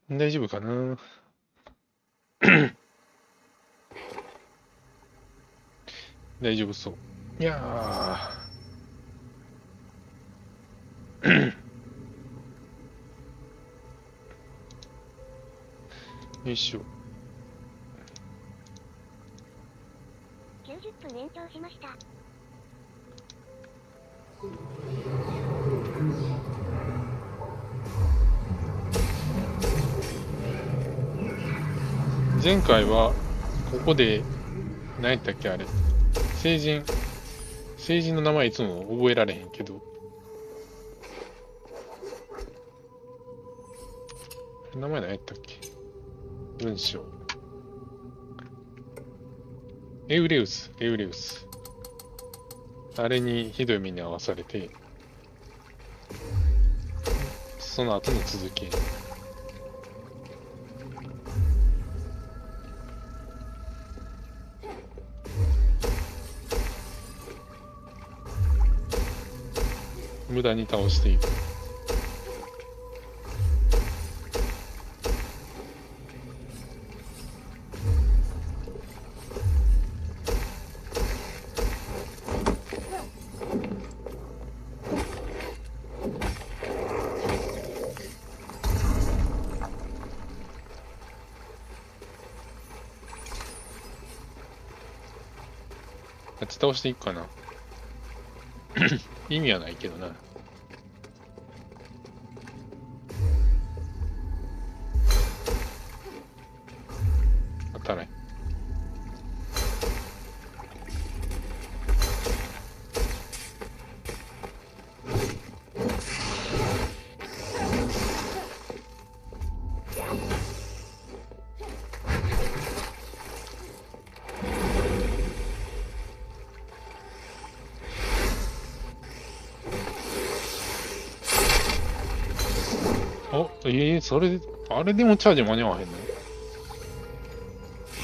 大丈夫かな。大丈夫そう。いやー、よいしょ。90分延長しました。前回は、ここで、何やったっけあれ。成人の名前いつも覚えられへんけど、名前何やったっけ。文章。エウレウス、エウレウス。あれにひどい目に遭わされて、その後の続き。無駄に倒していく。あっち倒していくかな。意味はないけどな。当たらん。それ、あれでもチャージ間に合わへんの？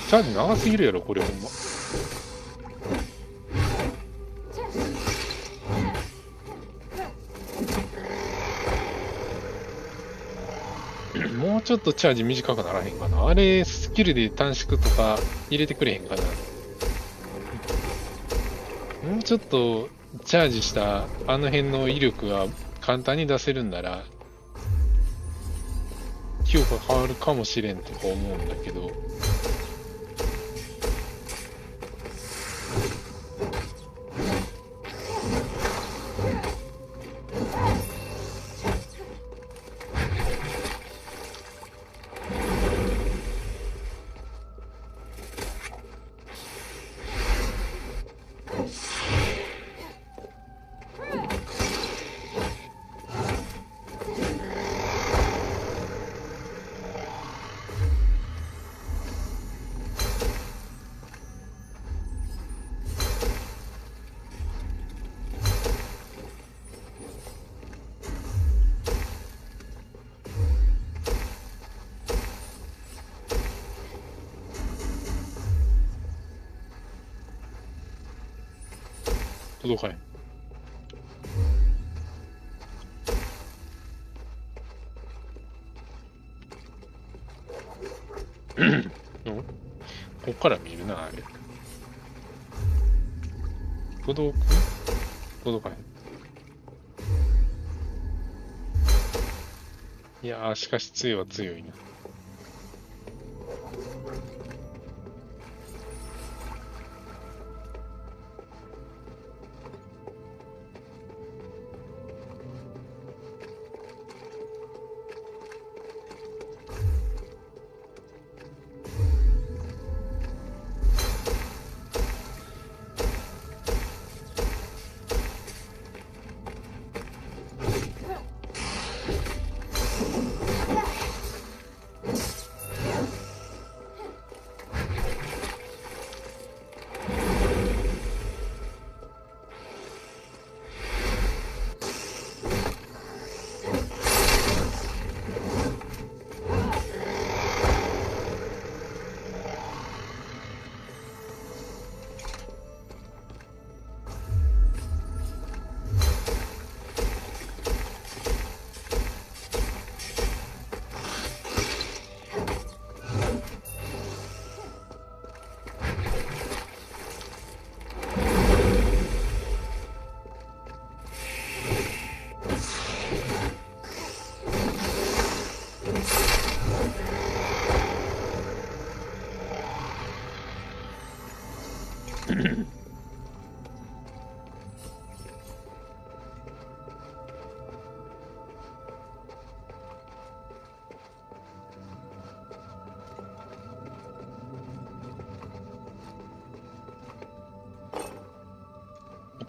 チャージ長すぎるやろ、これほんま。もうちょっとチャージ短くならへんかな。あれ、スキルで短縮とか入れてくれへんかな。もうちょっとチャージしたあの辺の威力が簡単に出せるんなら、評価変わるかもしれんとか思うんだけど、届かへん。こっから見るな、あれ。届く？届かへん。いやー、しかし強いは強いな。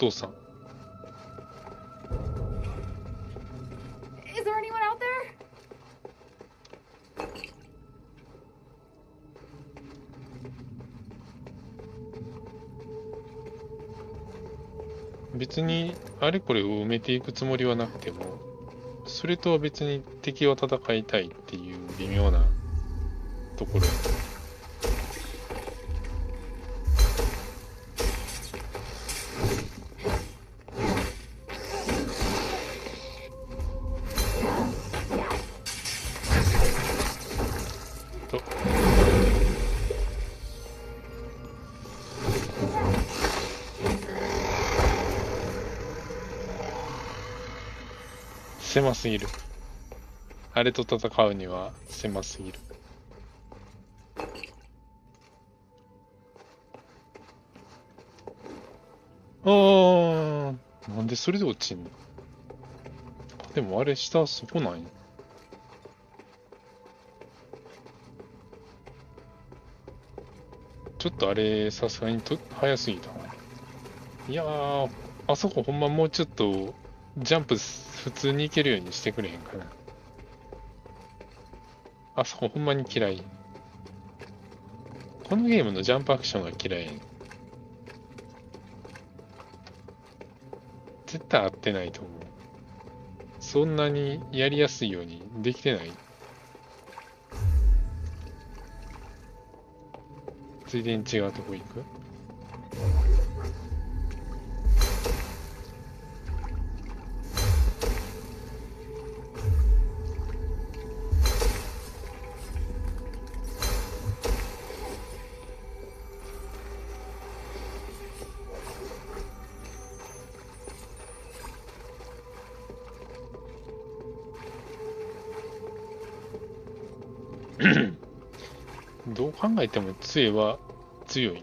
父さん。Is there anyone out there? 別にあれこれを埋めていくつもりはなくても、それとは別に敵を戦いたいっていう微妙なところ。と狭すぎる。あれと戦うには狭すぎる。あー、なんでそれで落ちんの？でもあれ下そこないの？ちょっとあれさすがに早すぎたな。いやー、あそこほんまもうちょっとジャンプ普通に行けるようにしてくれへんかな。あそこほんまに嫌い。このゲームのジャンプアクションが嫌い。絶対合ってないと思う。そんなにやりやすいようにできてない。ついでに違うとこ行く？どう考えても杖は強いね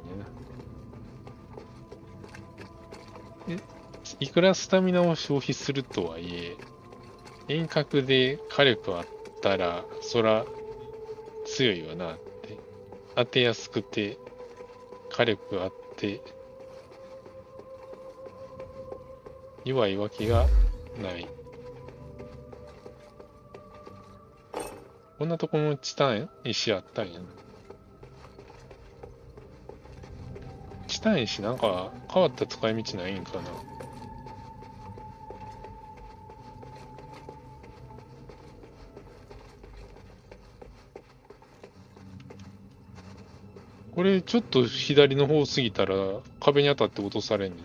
な。いくらスタミナを消費するとはいえ、遠隔で火力あったら、そら強いわなって。当てやすくて、火力あって、弱いわけがない。こんなとこもチタン石あったんやな。チタン石なんか変わった使い道ないんかな。これちょっと左の方過ぎたら壁に当たって落とされんねん。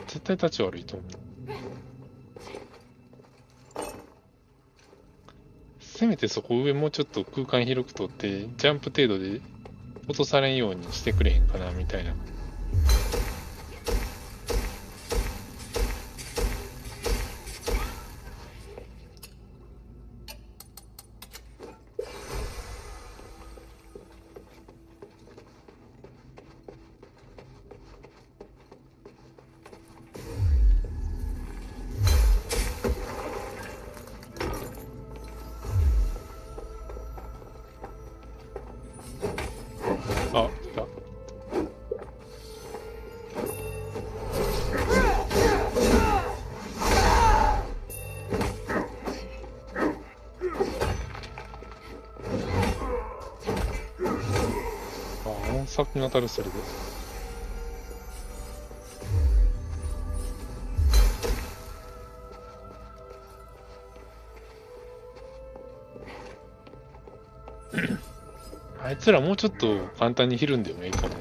絶対立ち悪いと思う。せめてそこ上もうちょっと空間広くとって、ジャンプ程度で落とされんようにしてくれへんかな、みたいな。あ、来た。あ、先に当たる、それで。あいつらもうちょっと簡単にひるんでもいいかもね。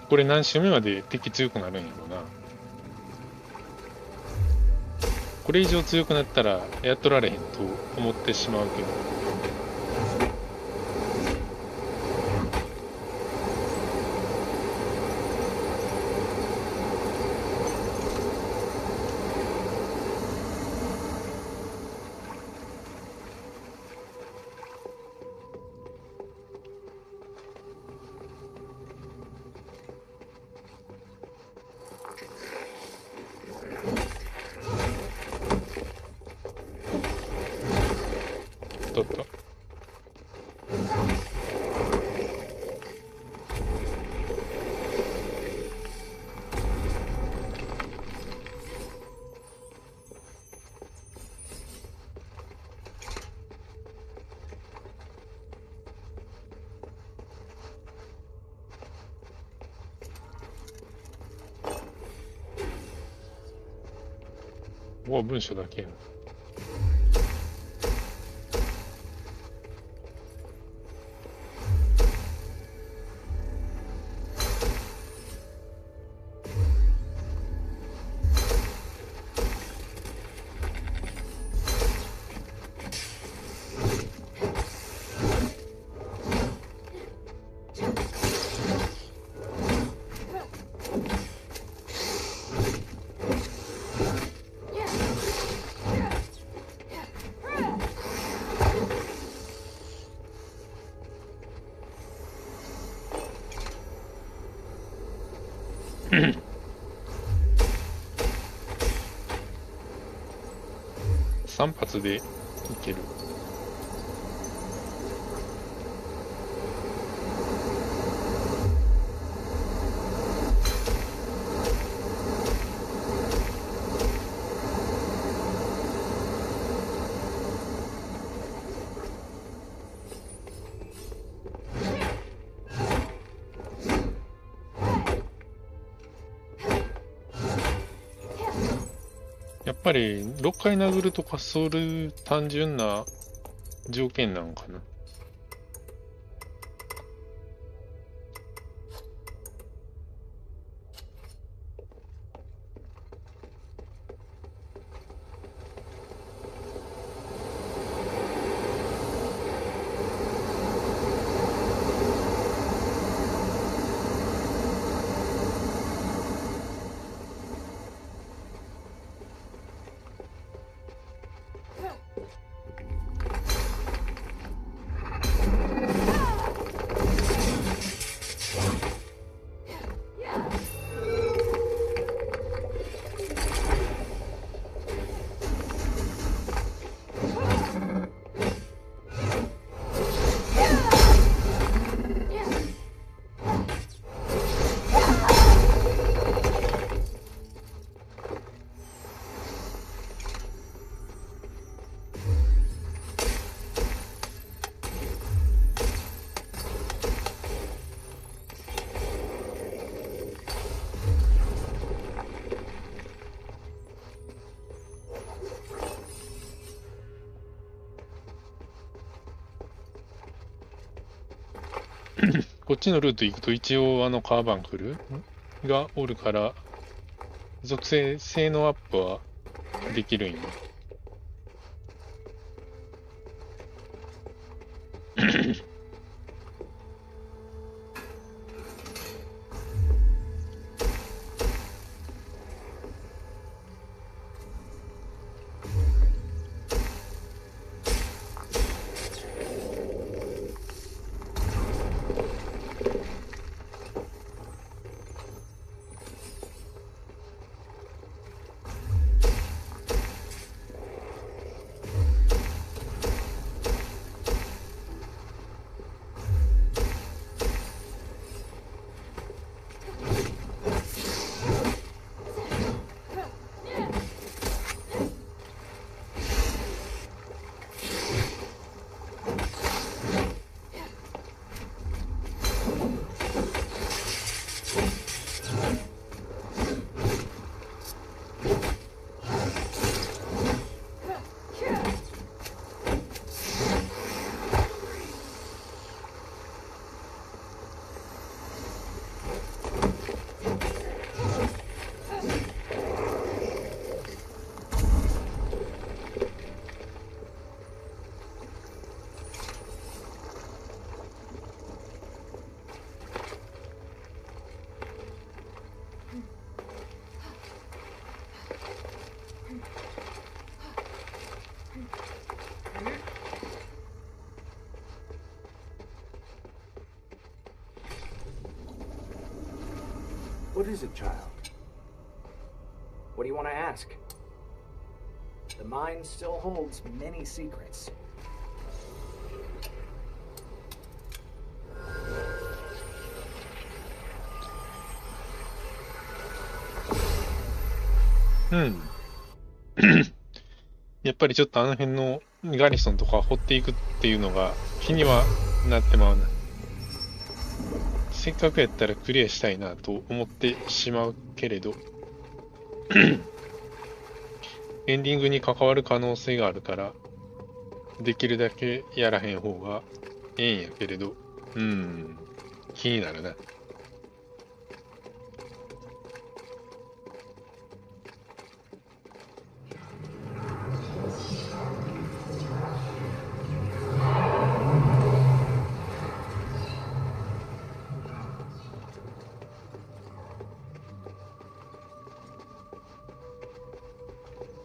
これ何周目まで敵強くなるんやろな。これ以上強くなったらやっとられへんと思ってしまうけど。取った。うわ、文章だけやな。3発でいける。やっぱり6回殴るとかそういう単純な条件なのかな。こっちのルート行くと一応カーバンクルがおるから、属性性能アップはできるんよ。What is it, child? What do you want to ask? The mind still holds many secrets.やっぱりちょっとあの辺のガリソンとか掘っていくっていうのが気にはなってまうな。せっかくやったらクリアしたいなと思ってしまうけれど、エンディングに関わる可能性があるから、できるだけやらへん方がええんやけれど、気になるな。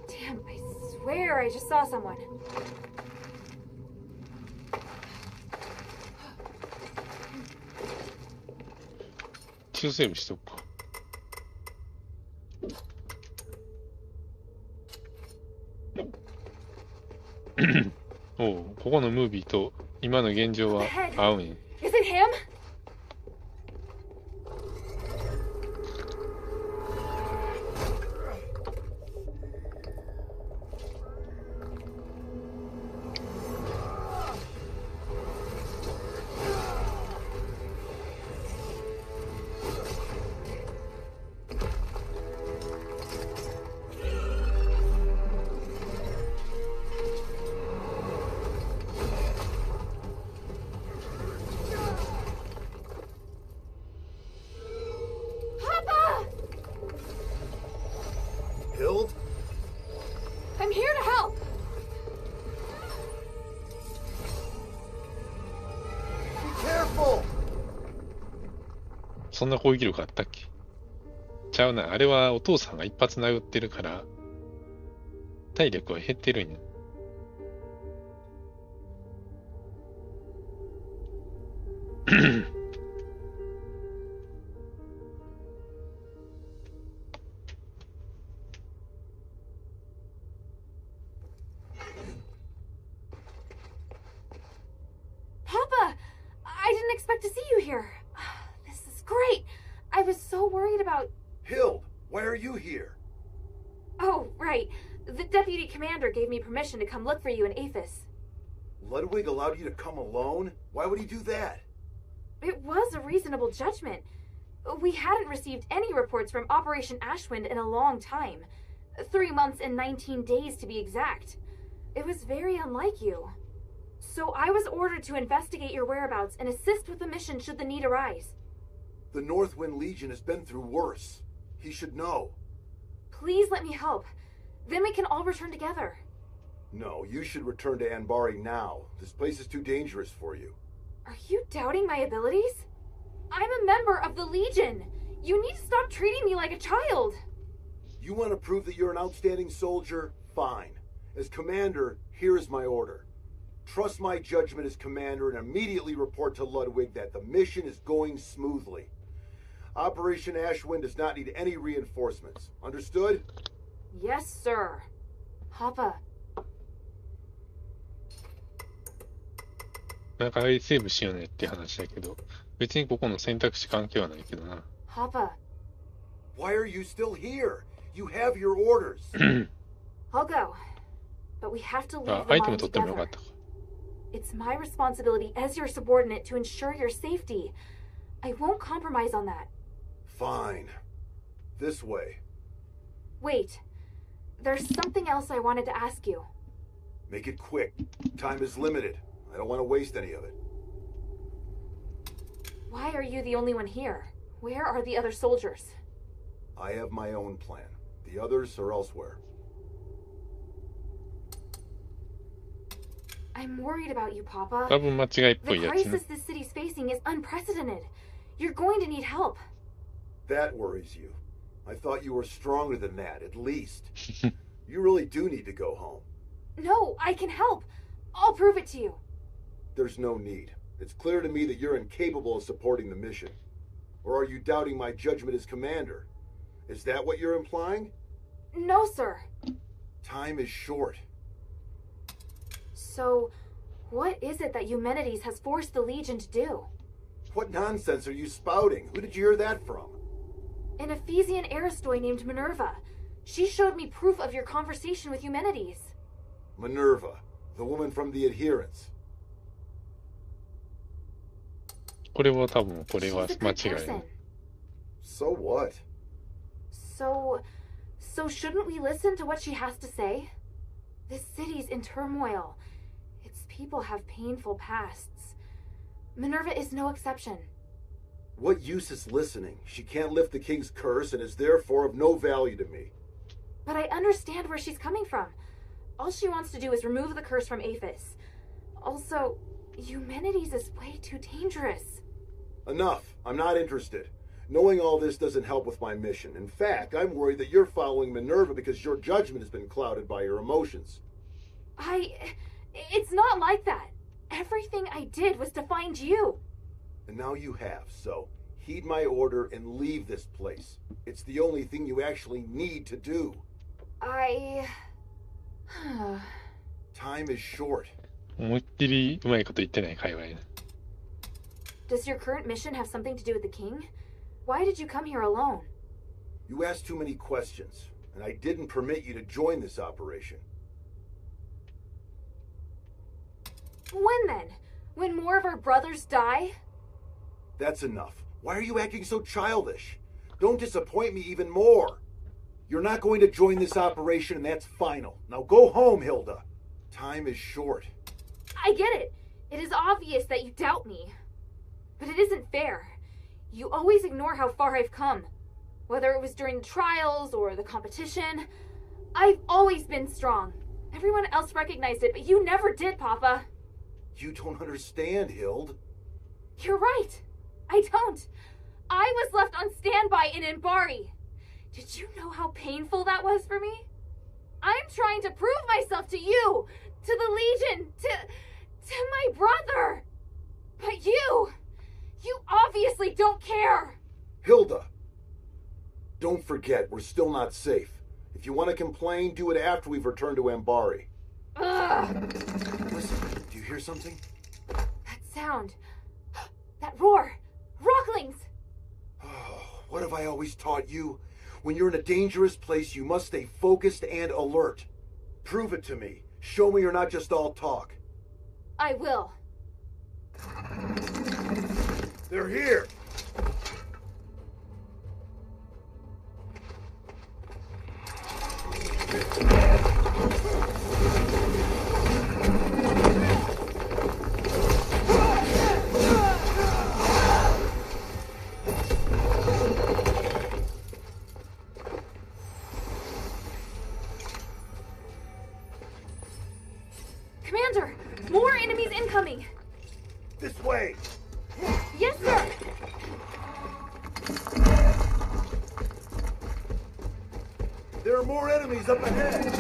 Damn, I swear I just saw someone. Twoセーブしとくか。おう、ここのムービーと今の現状は合うんや。Is it him? I'm here to help! Be careful! そんな攻撃力あったっけ？ちゃうな。あれはお父さんが一発殴ってるから、体力は減ってるんや。Papa! I didn't expect to see you here. This is great. I was so worried about... Hild, why are you here? Oh, right. The deputy commander gave me permission to come look for you in Aphis. Ludwig allowed you to come alone? Why would he do that? It was a reasonable judgment. We hadn't received any reports from Operation Ashwind in a long time. 3 months and 19 days to be exact. It was very unlike you. So I was ordered to investigate your whereabouts and assist with the mission should the need arise. The Northwind Legion has been through worse. He should know. Please let me help. Then we can all return together. No, you should return to Anbari now. This place is too dangerous for you. Are you doubting my abilities? I'm a member of the Legion. You need to stop treating me like a child. You want to prove that you're an outstanding soldier? Fine. As commander, here is my order. Trust my judgment as commander and immediately report to Ludwig that the mission is going smoothly. Operation Ashwind does not need any reinforcements. Understood? Yes, sir. Papa. なんかあれセーブしようねって話だけど、別にここの選択肢関係はないけどな。Papa. Why are you still here? You have your orders. I'll go. But we have to leave あ、 the アイテム mine 取ってもよか together. ったか。It's my responsibility as your subordinate to ensure your safety. I won't compromise on that. Fine. This way. Wait. There's something else I wanted to ask you. Make it quick. Time is limited. I don't want to waste any of it. Why are you the only one here? Where are the other soldiers? I have my own plan. The others are elsewhere. I'm worried about you, Papa. 多分間違いっぽ The いやつね。 crisis this city's facing is unprecedented. You're going to need help. That worries you. I thought you were stronger than that, at least. You really do need to go home. No, I can help. I'll prove it to you. There's no need. It's clear to me that you're incapable of supporting the mission. Or are you doubting my judgment as commander? Is that what you're implying? No, sir. Time is short. So, what is it that Eumenides has forced the Legion to do? What nonsense are you spouting? Who did you hear that from? An Ephesian Aristoi named Minerva. She showed me proof of your conversation with Eumenides. Minerva, the woman from the adherents. これは多分、これは She's a 間 good 違いない。 person. So what? So shouldn't we listen to what she has to say? This city's in turmoil. Its people have painful pasts. Minerva is no exception. What use is listening? She can't lift the king's curse and is therefore of no value to me. But I understand where she's coming from. All she wants to do is remove the curse from Aphis. Also, Eumenides is way too dangerous. Enough. I'm not interested. Knowing all this doesn't help with my mission. In fact, I'm worried that you're following Minerva because your judgment has been clouded by your emotions. It's not like that. Everything I did was to find you. And now you have, so heed my order and leave this place. It's the only thing you actually need to do. Time is short. 思いっきりうまいこと言ってない会話やな。Does your current mission have something to do with the king? Why did you come here alone? You asked too many questions, and I didn't permit you to join this operation. When then? When more of our brothers die? That's enough. Why are you acting so childish? Don't disappoint me even more. You're not going to join this operation, and that's final. Now go home, Hilda. Time is short. I get it. It is obvious that you doubt me. But it isn't fair. You always ignore how far I've come. Whether it was during the trials or the competition, I've always been strong. Everyone else recognized it, but you never did, Papa. You don't understand, Hild. You're right. I don't. I was left on standby in Anbari. Did you know how painful that was for me? I'm trying to prove myself to you, to the Legion, to my brother. But you obviously don't care. Hilda! Don't forget, we're still not safe. If you want to complain, do it after we've returned to Anbari. Ugh. Listen, do you hear something? That sound. That roar. Rocklings. Oh, what have I always taught you? When you're in a dangerous place, you must stay focused and alert. Prove it to me. Show me you're not just all talk. I will. They're here! Commander, more enemies incoming. This way! Yes, sir. There are more enemies up ahead!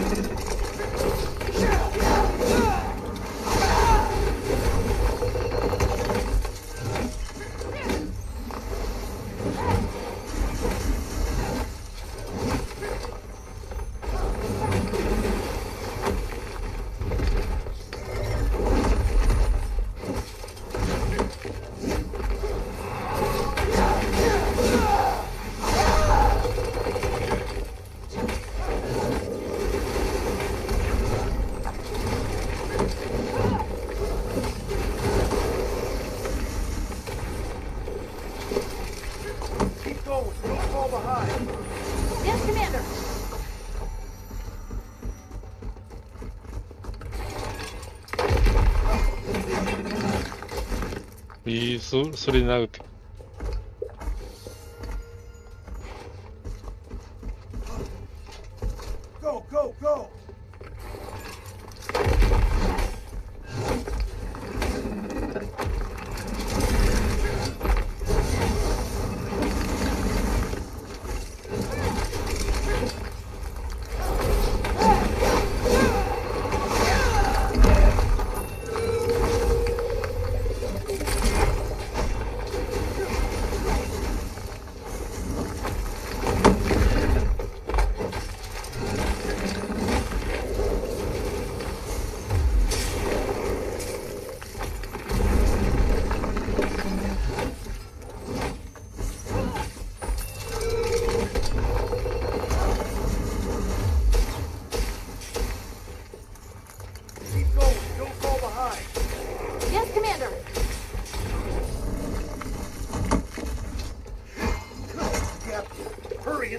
Keep going, don't fall behind! Yes, Commander. それで殴って。Go, go, go!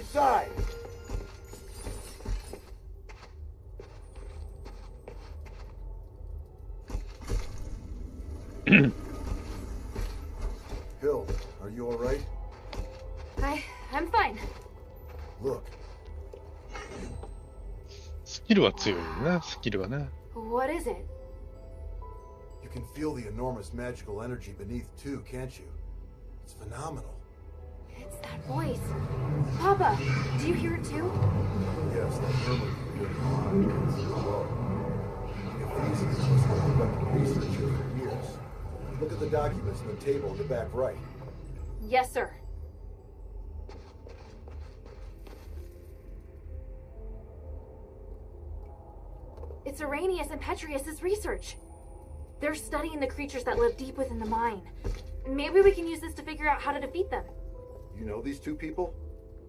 Inside! Hill, are you alright? I'm fine. Look, スキルは強いよな、スキルはな。What is it? you can feel the enormous magical energy beneath too, can't you? It's phenomenal. It's that voice. Papa, do you hear it too? Yes, that murmur you hear behind is low. If these is what we've been researching for years. Look at the documents in the table in the back right. Yes, sir. It's Arrhenius and Petrius's research. They're studying the creatures that live deep within the mine. Maybe we can use this to figure out how to defeat them. You know these two people?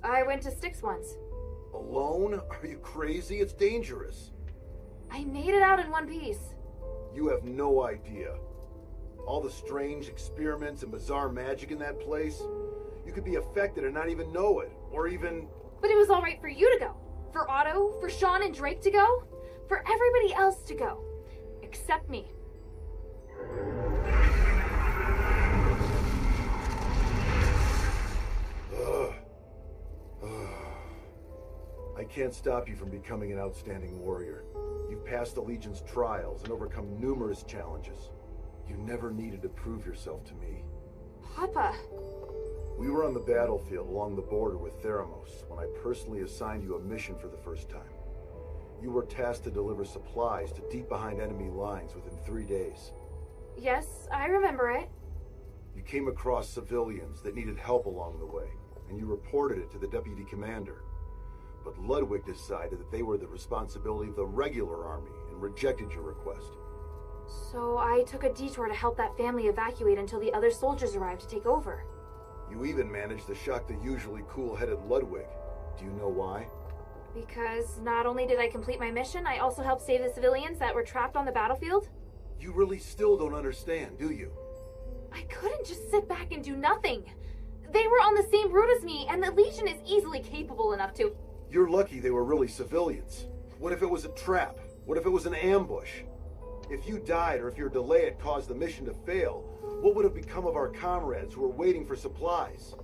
I went to Styx once. Alone? Are you crazy? It's dangerous. I made it out in one piece. You have no idea. All the strange experiments and bizarre magic in that place. You could be affected and not even know it. Or even... But it was all right for you to go. For Otto, for Sean and Drake to go. For everybody else to go. Except me. I can't stop you from becoming an outstanding warrior. You've passed the Legion's trials and overcome numerous challenges. You never needed to prove yourself to me. Papa. We were on the battlefield along the border with Theramos when I personally assigned you a mission for the first time. You were tasked to deliver supplies to deep behind enemy lines within 3 days. Yes, I remember it. You came across civilians that needed help along the way, and you reported it to the deputy commander. But Ludwig decided that they were the responsibility of the regular army and rejected your request. So I took a detour to help that family evacuate until the other soldiers arrived to take over. You even managed to shock the usually cool-headed Ludwig. Do you know why? Because not only did I complete my mission, I also helped save the civilians that were trapped on the battlefield. You really still don't understand, do you? I couldn't just sit back and do nothing. They were on the same route as me, and the Legion is easily capable enough to... You're lucky they were really civilians. What if it was a trap? What if it was an ambush? If you died or if your delay had caused the mission to fail, what would have become of our comrades who were waiting for supplies?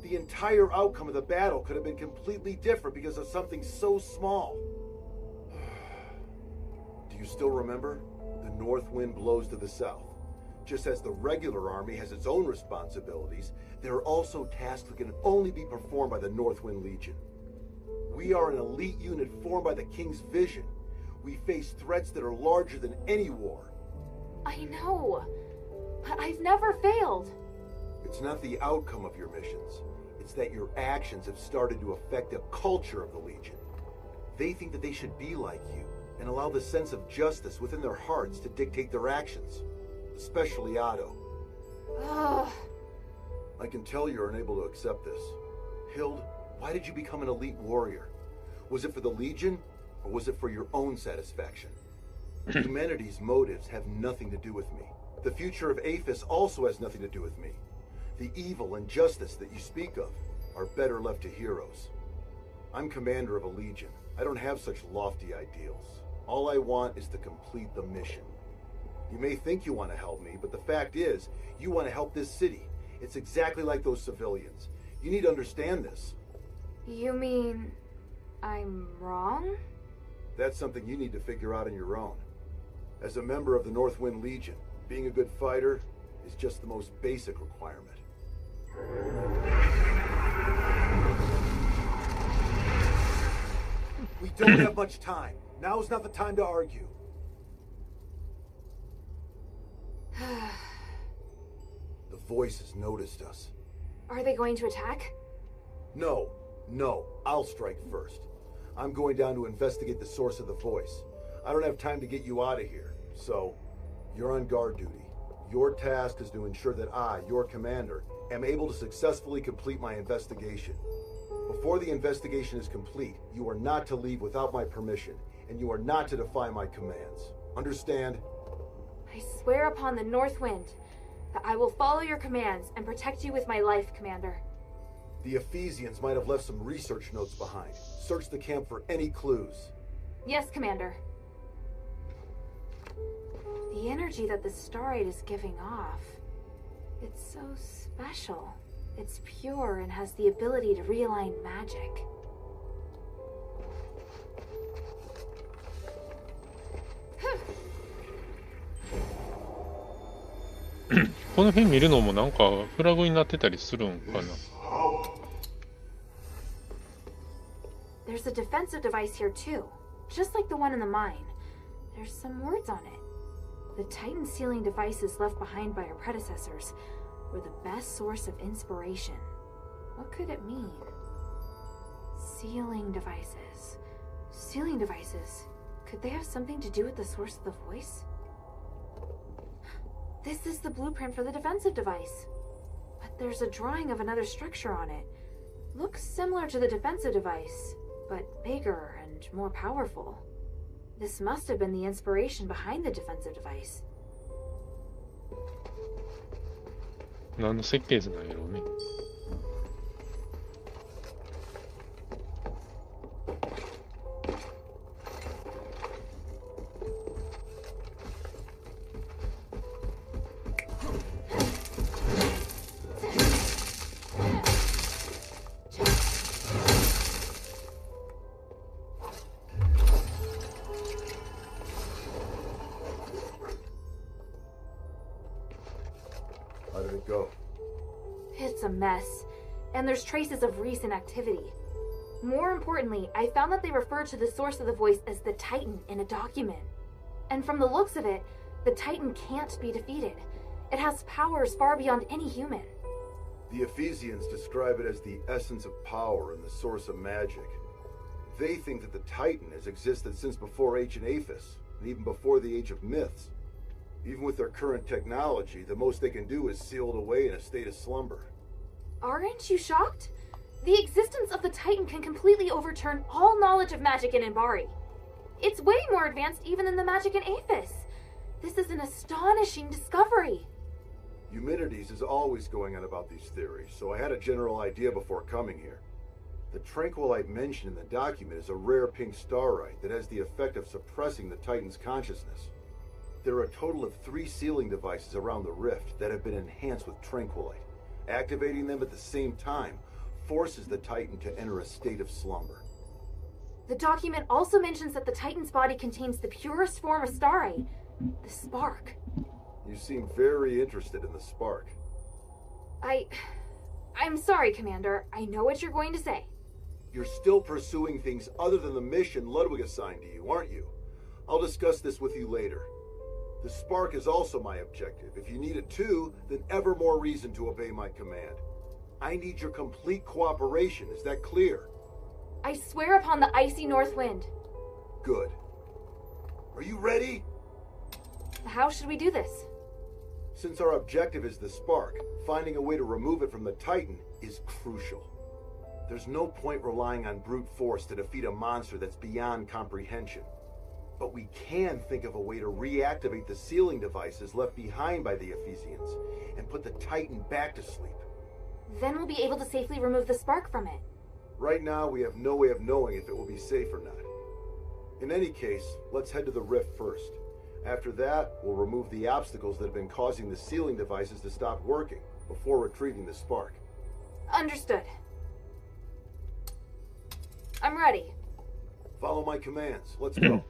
The entire outcome of the battle could have been completely different because of something so small. Do you still remember? The north wind blows to the south. Just as the regular army has its own responsibilities, there are also tasks that can only be performed by the Northwind Legion. We are an elite unit formed by the King's vision. We face threats that are larger than any war. I know, but I've never failed. It's not the outcome of your missions. It's that your actions have started to affect the culture of the Legion. They think that they should be like you and allow the sense of justice within their hearts to dictate their actions. Especially Otto. Ugh. I can tell you're unable to accept this. Hild, why did you become an elite warrior? Was it for the Legion, or was it for your own satisfaction? Humanity's motives have nothing to do with me. The future of Aphis also has nothing to do with me. The evil and justice that you speak of are better left to heroes. I'm commander of a Legion. I don't have such lofty ideals. All I want is to complete the mission. You may think you want to help me, but the fact is, you want to help this city. It's exactly like those civilians. You need to understand this. You mean... I'm wrong? That's something you need to figure out on your own. As a member of the Northwind Legion, being a good fighter is just the most basic requirement. We don't have much time. Now's not the time to argue. The voices noticed us. Are they going to attack? No, I'll strike first. I'm going down to investigate the source of the voice. I don't have time to get you out of here, so you're on guard duty. Your task is to ensure that I, your commander, am able to successfully complete my investigation. Before the investigation is complete, you are not to leave without my permission, and you are not to defy my commands. Understand? I swear upon the North Wind that I will follow your commands and protect you with my life, Commander. The Ephesians might have left some research notes behind. Search the camp for any clues. Yes, Commander. The energy that the starite is giving off, it's so special. It's pure and has the ability to realign magic. この辺見るのもなんかフラグになってたりするんかな。 There's a defensive device here too, just like the one in the mine. There's some words on it. The Titan sealing devices left behind by our predecessors were the best source of inspiration. What could it mean? Sealing devices. Sealing devices. Could they have something to do with the source of the voice? This is the blueprint for the defensive device. But there's a drawing of another structure on it. Looks similar to the defensive device, but bigger and more powerful. This must have been the inspiration behind the defensive device. 何の設計図なんやろうね。How did it go? It's a mess, and there's traces of recent activity. More importantly, I found that they refer to the source of the voice as the Titan in a document. And from the looks of it, the Titan can't be defeated. It has powers far beyond any human. The Ephesians describe it as the essence of power and the source of magic. They think that the Titan has existed since before ancient Aphis, and even before the age of myths. Even with their current technology, the most they can do is seal it away in a state of slumber. Aren't you shocked? The existence of the Titan can completely overturn all knowledge of magic in Imbari. It's way more advanced even than the magic in Aphis. This is an astonishing discovery. Eumenides is always going on about these theories, so I had a general idea before coming here. The tranquilite mentioned in the document is a rare pink starite that has the effect of suppressing the Titan's consciousness. There are a total of 3 sealing devices around the rift that have been enhanced with tranquilite. Activating them at the same time forces the Titan to enter a state of slumber. The document also mentions that the Titan's body contains the purest form of starite, the spark. You seem very interested in the spark. I'm sorry, Commander. I know what you're going to say. You're still pursuing things other than the mission Ludwig assigned to you, aren't you? I'll discuss this with you later. The spark is also my objective. If you need it too, then ever more reason to obey my command. I need your complete cooperation. Is that clear? I swear upon the icy north wind. Good. Are you ready? How should we do this? Since our objective is the spark, finding a way to remove it from the Titan is crucial. There's no point relying on brute force to defeat a monster that's beyond comprehension. But we can think of a way to reactivate the sealing devices left behind by the Ephesians and put the Titan back to sleep. Then we'll be able to safely remove the spark from it. Right now, we have no way of knowing if it will be safe or not. In any case, let's head to the rift first. After that, we'll remove the obstacles that have been causing the sealing devices to stop working before retrieving the spark. Understood. I'm ready. Follow my commands. Let's go.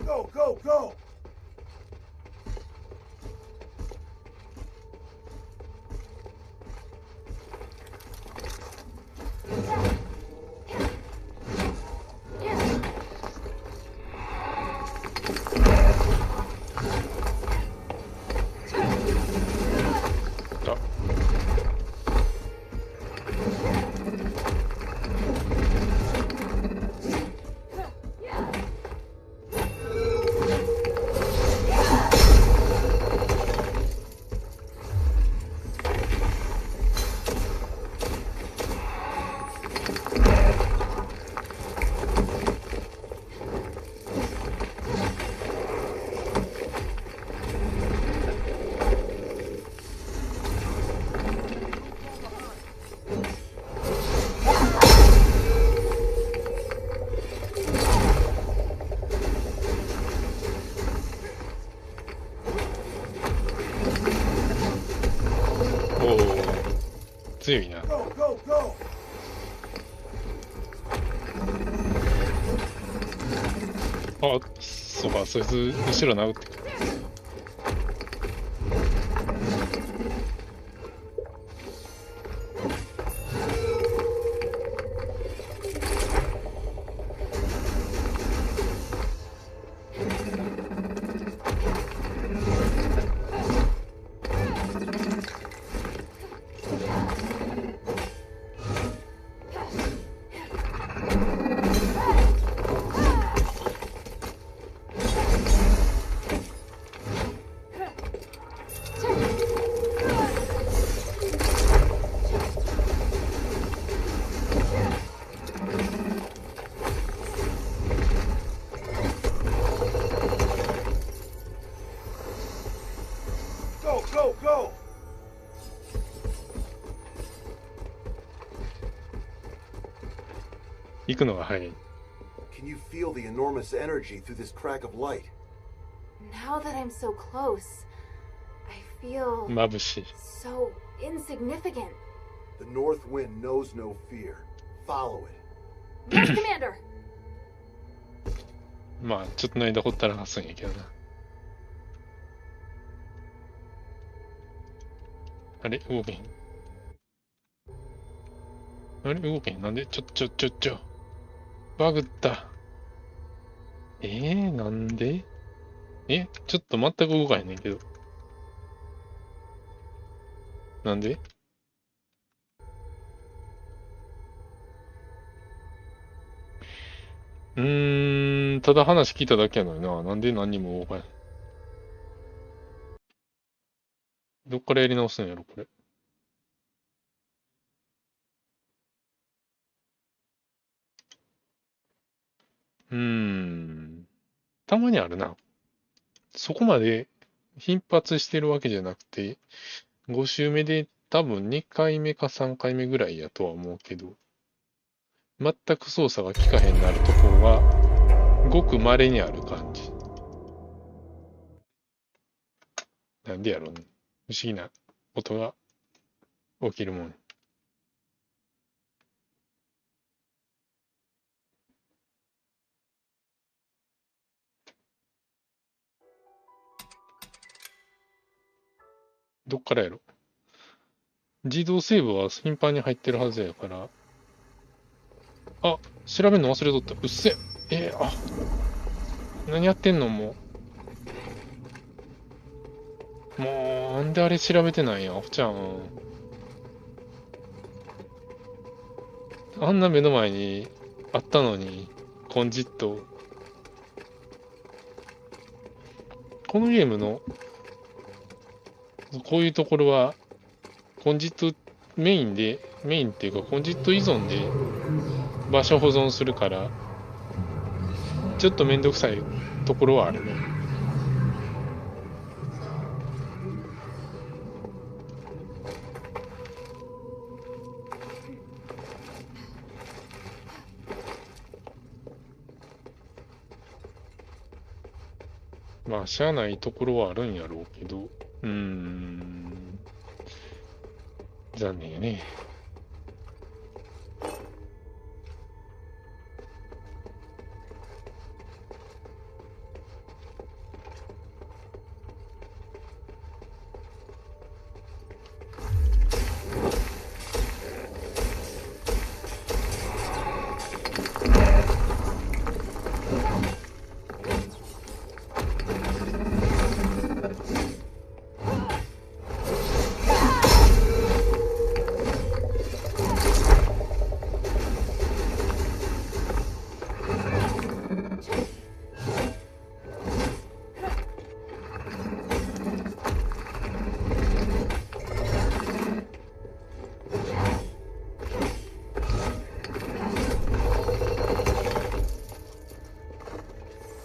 Go, go, go! 強いな。Go, go, go! あ、そうか、そいつ後ろ殴ってくる。Go, go, go! 行くのが早い。 Can you feel the enormous energy through this crack of light? Now that I'm so close, I feel 眩しい。 so insignificant. The north wind knows no fear. Follow it. Yes, Commander. まあ、ちょっとの間ほったらかすんやけどな。あれ動けへん。あれ動けへん。なんでちょ。バグった。なんでちょっと全く動かへんねんけど。なんでただ話聞いただけやのにな。なんで何にも動かへん。どっからやり直すんやろ、これ。たまにあるな。そこまで頻発してるわけじゃなくて、5周目で多分2回目か3回目ぐらいやとは思うけど、全く操作が効かへんなるところが、ごく稀にある感じ。なんでやろうね。不思議なことが起きるもん。どっからやろ。自動セーブは頻繁に入ってるはずやから。あ、調べるの忘れとった。うっせ。何やってんのもう。もう、なんであれ調べてないんや、おっちゃん。あんな目の前にあったのに、コンジット。このゲームの、こういうところは、コンジットメインっていうか、コンジット依存で場所保存するから、ちょっとめんどくさいところはあるね。まあ、しゃあないところはあるんやろうけど、残念やね。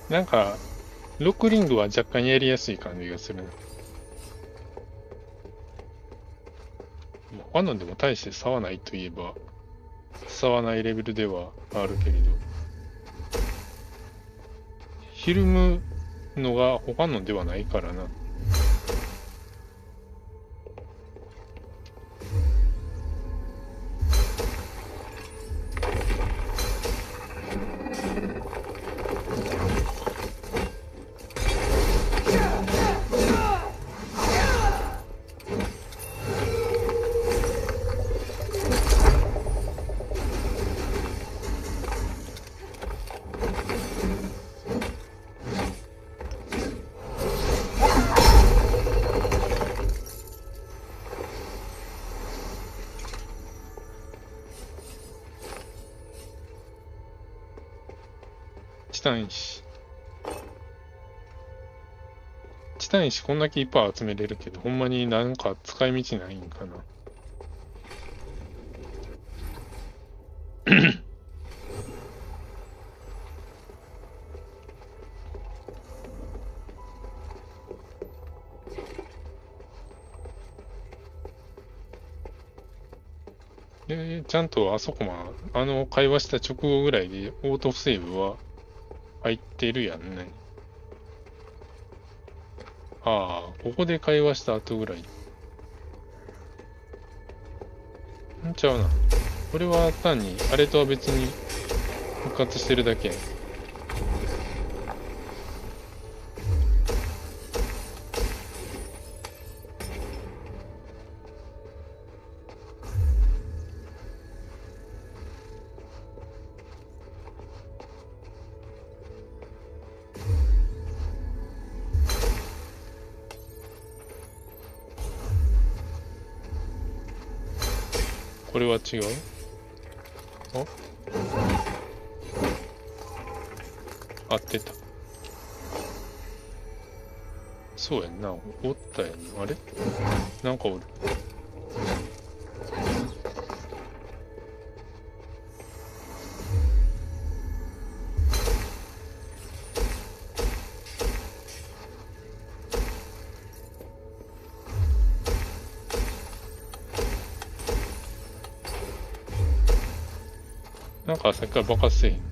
なんか、ロックリングは若干やりやすい感じがするな。他のでも大して差はないといえば、差はないレベルではあるけれど、ひるむのが他のではないからな。タン石。チタン石こんだけいっぱい集めれるけど、ほんまになんか使い道ないんかな。で、ちゃんとあそこ会話した直後ぐらいでオートセーブは入ってるやんね。ああ、ここで会話した後ぐらい。んちゃうな。これは単に、あれとは別に復活してるだけやん。これは違う？合ってた。そうやんな。おったやんな。あれなんかおる。なんかさっきから爆発せえへん。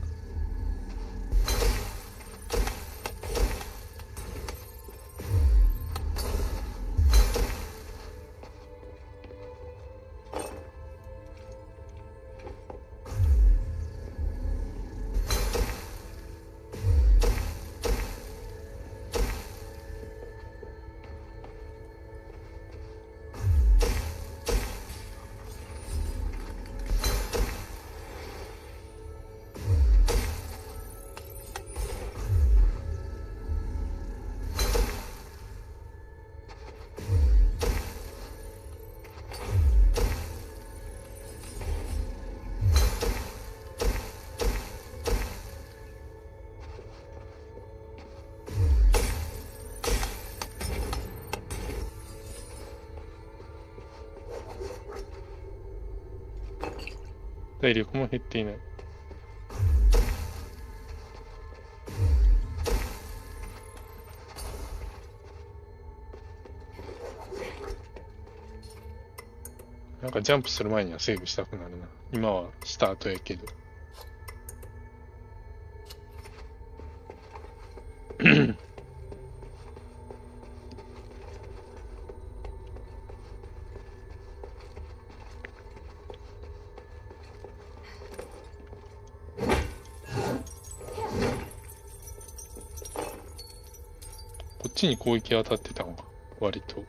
体力も減っていない。なんかジャンプする前にはセーブしたくなるな。今はした後やけど。こっちに攻撃当たってたのか、割と。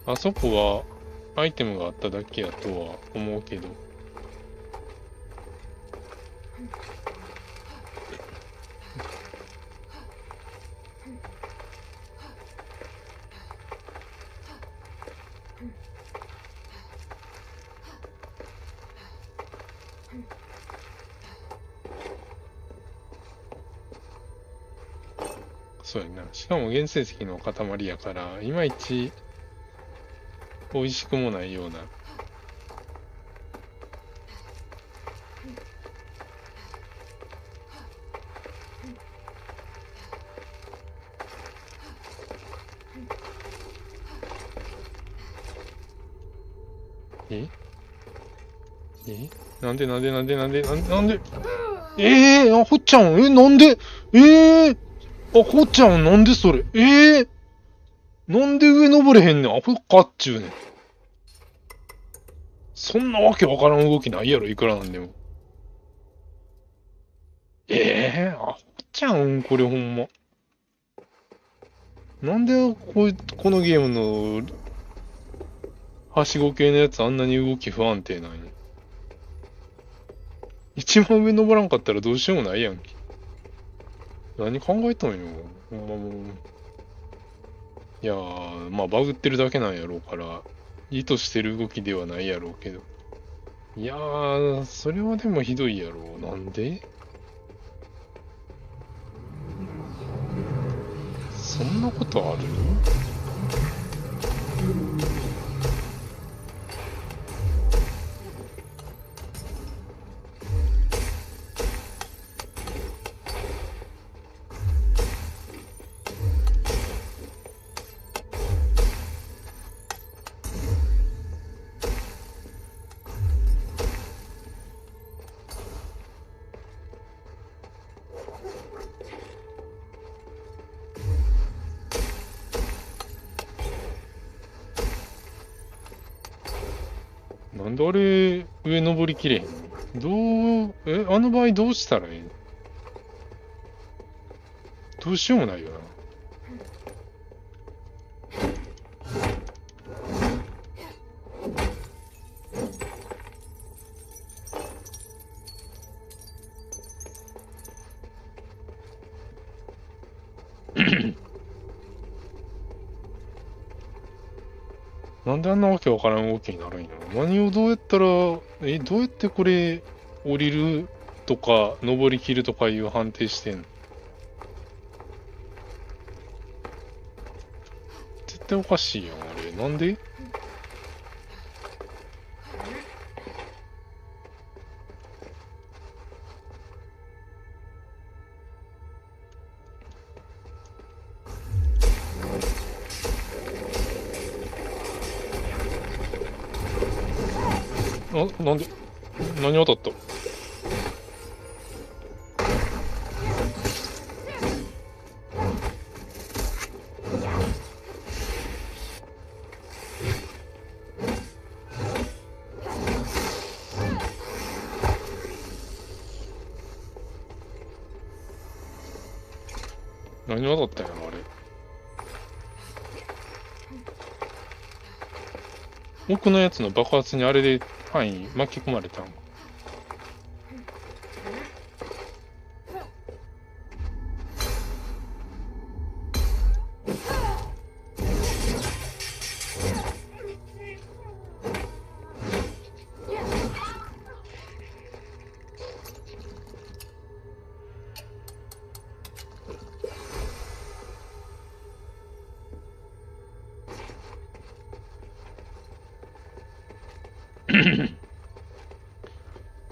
あそこはアイテムがあっただけやとは思うけど。そうやな。しかも原生石の塊やから、いまいち美味しくもないような。えなんであ、ほっちゃんなんであ、ほっちゃんなんでそれなんで上登れへんねんアホかっちゅうねん。そんなわけわからん動きないやろ、いくらなんでも。あ、ほっちゃんこれほんま。なんでこのゲームのはしご系のやつあんなに動き不安定なんや。一番上登らんかったらどうしようもないやんけ。何考えたんよ。ほんまもう。いやー、まあバグってるだけなんやろうから、意図してる動きではないやろうけど。いやー、それはでもひどいやろう。なんでそんなことある？なんであれ、上登りきれへんの？あの場合どうしたらいいの？どうしようもないよな。なんであんなわけわからん動きになるんやろ。何をどうやったら、どうやってこれ、降りるとか、登りきるとかいう判定してんの？絶対おかしいやん、あれ。なんで？なんで、何当たった？何当たったんやろ、あれ。奥のやつの爆発にあれで範囲巻き込まれたん？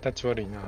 立ち悪いな。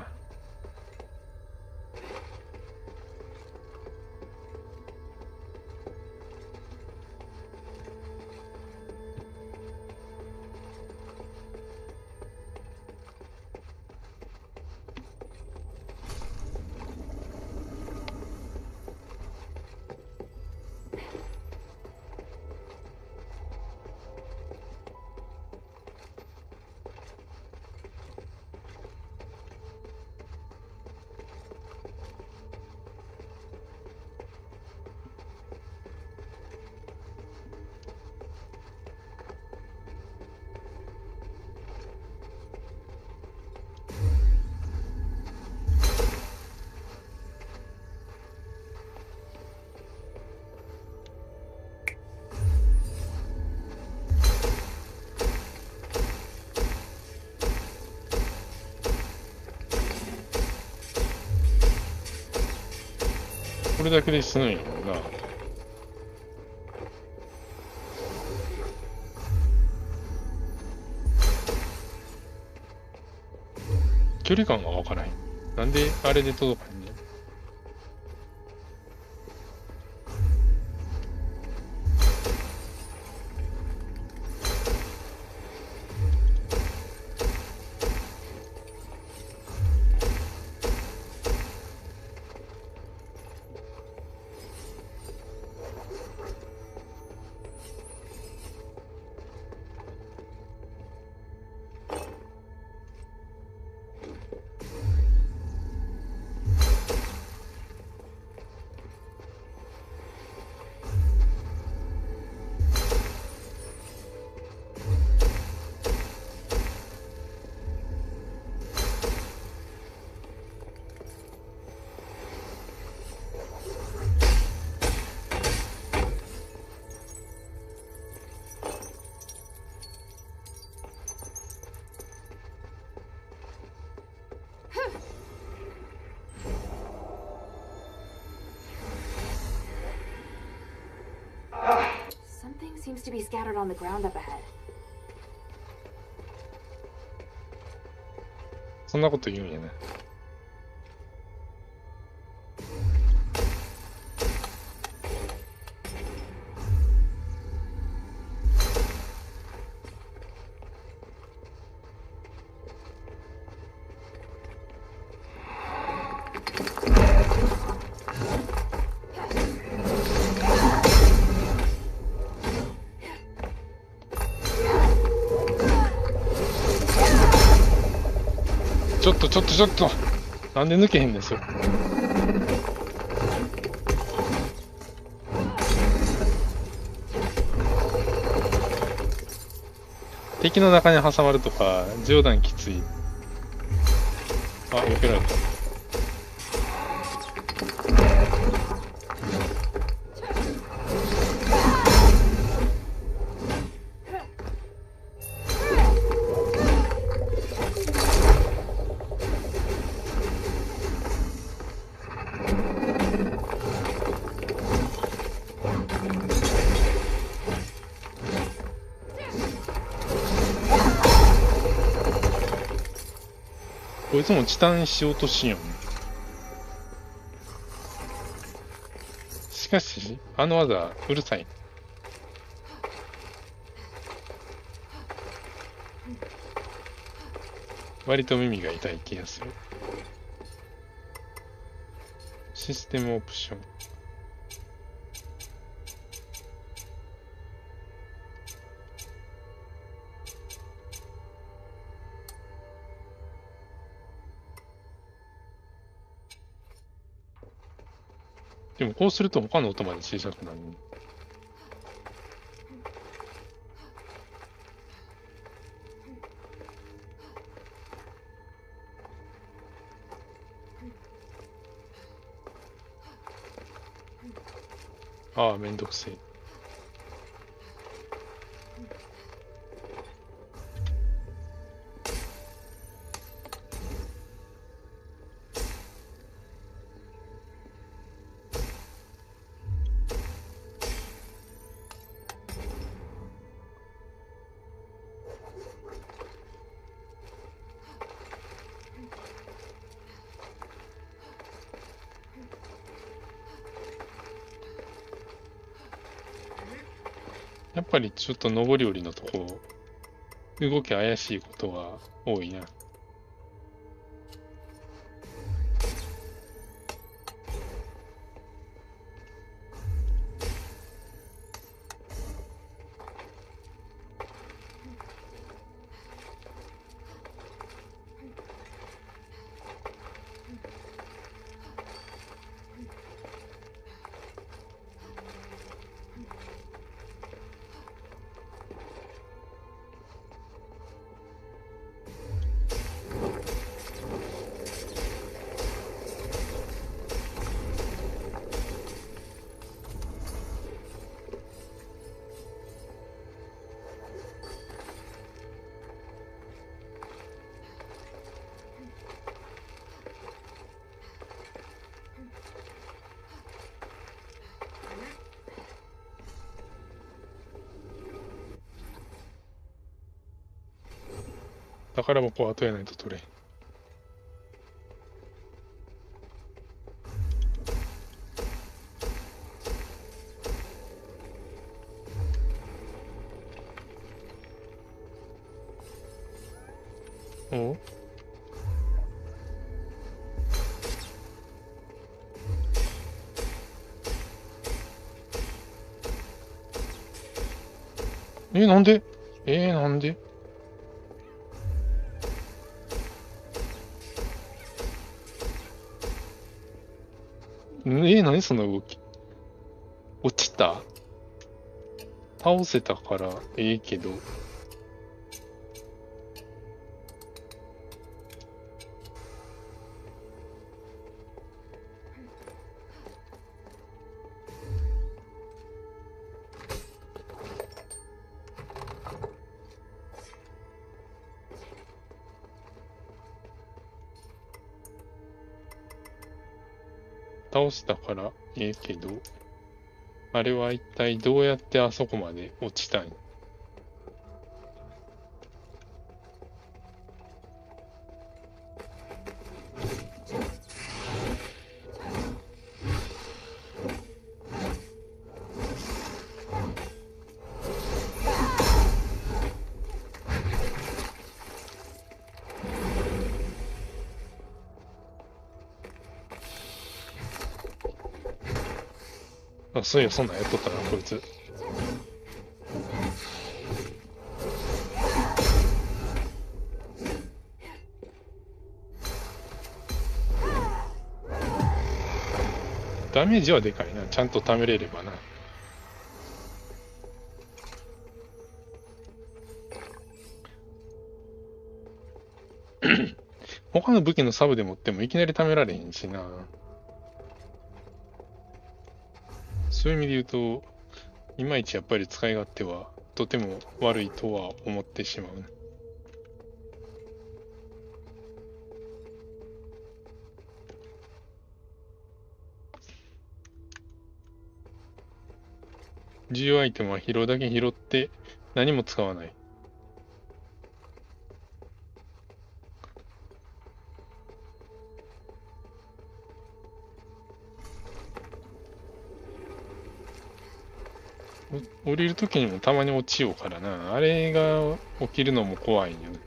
これだけで済むんやろな。距離感がわからへん。なんであれで届かへんの？ seems to be scattered on the ground up ahead. そんなこと言うんやな。ちょっとなんで抜けへんねん、それ。敵の中に挟まるとか、冗談きつい。あ、避けられた。こいつもチタンしようとしよん。しかし、あの技、うるさい。割と耳が痛い気がする。システムオプション。でもこうすると他の音まで小さくなる。ああ、めんどくせえ。やっぱりちょっと上り下りのとこ、動き怪しいことが多いな。宝箱は後やないと取れん。おなんでなんで何その動き。落ちた？倒せたからけど。倒したからけど。あれは一体どうやってあそこまで落ちたん？あ、そういや、そんなんやっとったな、こいつ。ダメージはでかいな。ちゃんと貯めれればな。他の武器のサブで持ってもいきなり貯められへんしな。そういう意味で言うと、いまいちやっぱり使い勝手はとても悪いとは思ってしまうな。重要アイテムは拾うだけ拾って何も使わない。降りるときにもたまに落ちようからな。あれが起きるのも怖いよね。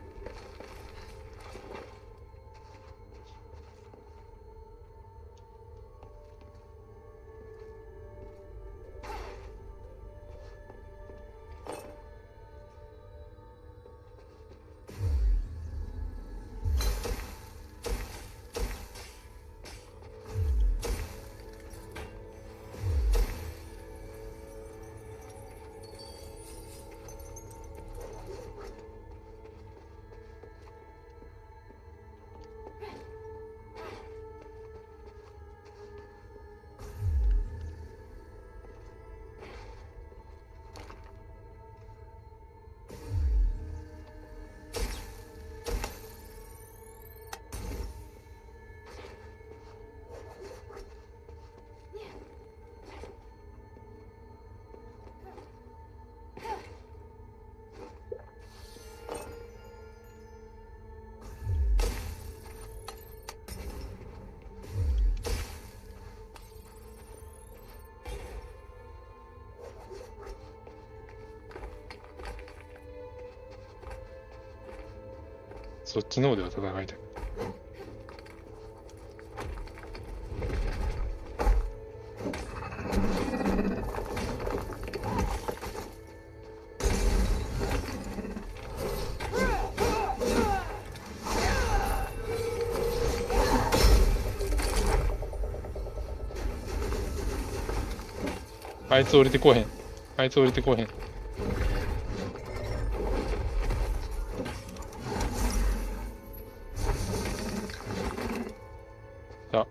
そっちの方では戦いたい。あいつ降りてこへん。あいつ降りてこへん。あ。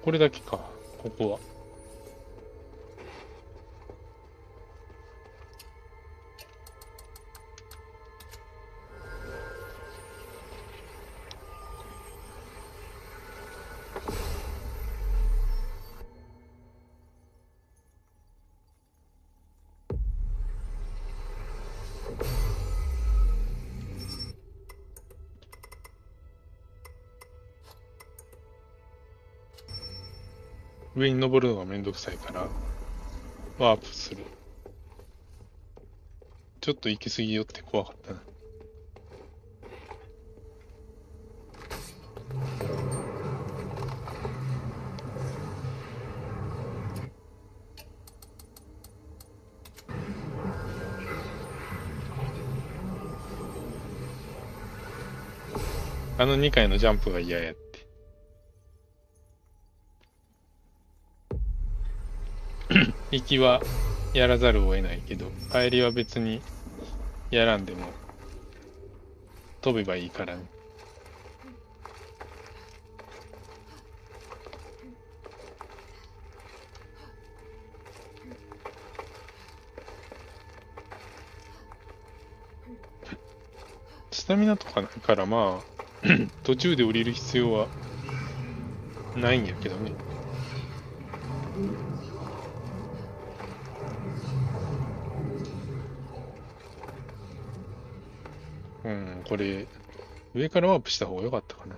これだけか、ここは。上に登るのがめんどくさいから、ワープする。ちょっと行き過ぎよって怖かったな。あの2回のジャンプが嫌やって。行きはやらざるを得ないけど、帰りは別にやらんでも飛べばいいからね。スタミナとかないからまあ、途中で降りる必要はないんやけどね。うん、これ、上からワープした方が良かったかな。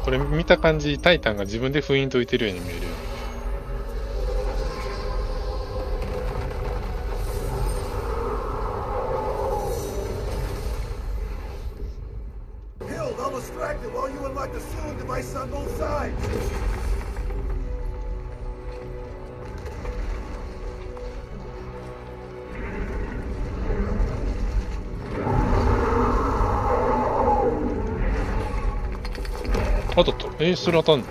これ見た感じ、タイタンが自分で封印解いてるように見えるよね。Held, I'll distract it while you unlock the sealing device on both sides. 当たった。それ当たんの？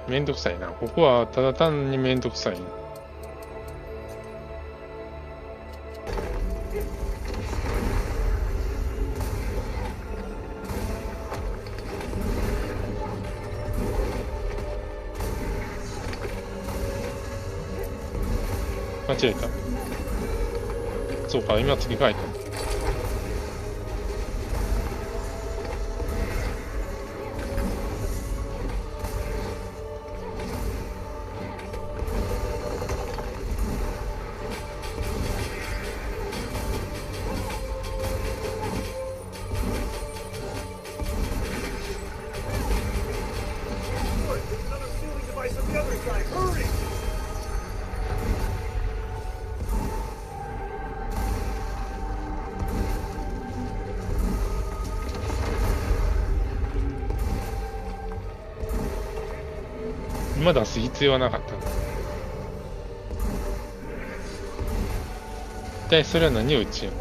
めんどくさいな。ここはただ単にめんどくさい。間違えた。そうか、今付け替えた。今出す必要はなかった。一体それは何を打ちよう。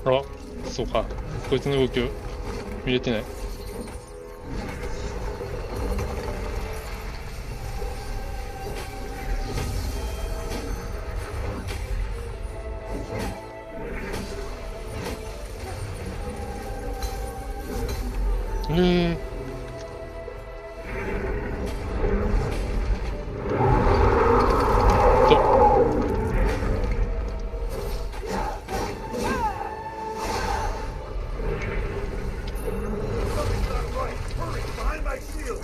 あ、そうか。こいつの動きを見れてない。えと、Something's not right. Hurry, behind my shield.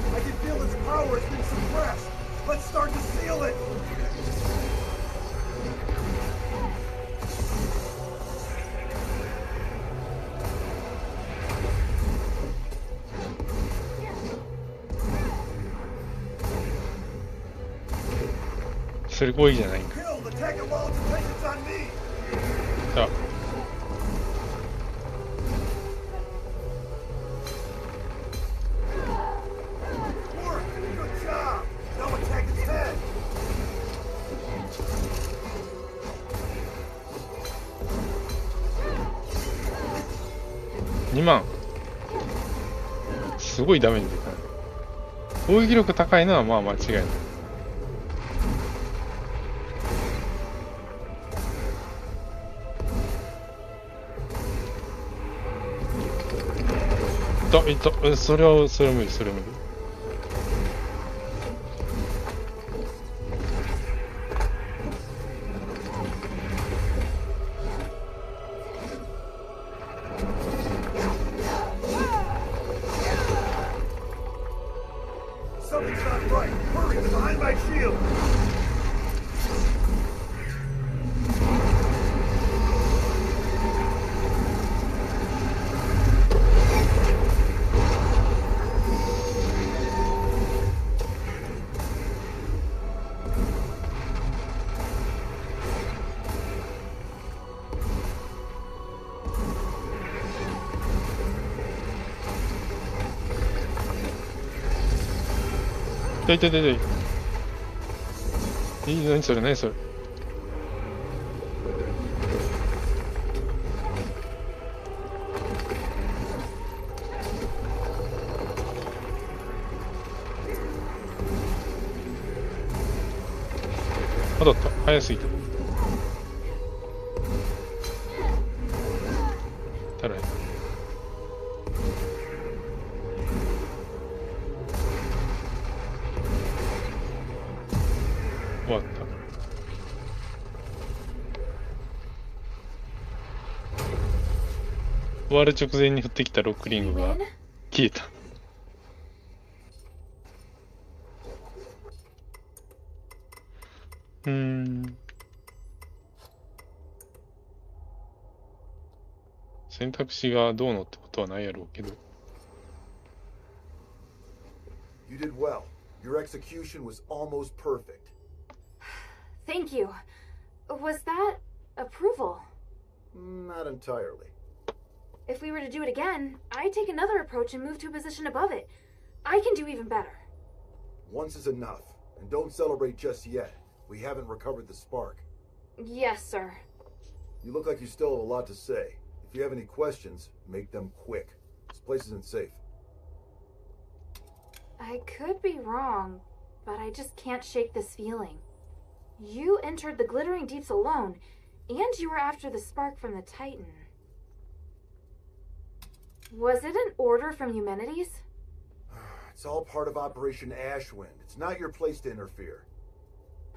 I can feel its power has been suppressed. Let's start to seal it. Asterigos すごいじゃないか。 Kill the tank of all attention's on me. さあ、 Work. Good job. Now attack its head. 2万。すごいダメージ出たね。攻撃力高いのはまあ間違いない。いった、それは無理、それは無理。Something's not right. Hurry, behind my shield.痛い痛い痛い痛い。何それ何それ。当たった。早すぎた。たらい。終わった。終わる直前に降ってきたロックリングが消えた。選択肢がどうのってことはないやろうけど。You did well. Your execution was almost perfect. Thank you. Was that approval? Not entirely. If we were to do it again, I'd take another approach and move to a position above it. I can do even better. Once is enough. And don't celebrate just yet. We haven't recovered the spark. Yes, sir. You look like you still have a lot to say. If you have any questions, make them quick. This place isn't safe. I could be wrong, but I just can't shake this feeling. You entered the Glittering Deeps alone, and you were after the spark from the Titan. Was it an order from Eumenides? It's all part of Operation Ashwind. It's not your place to interfere.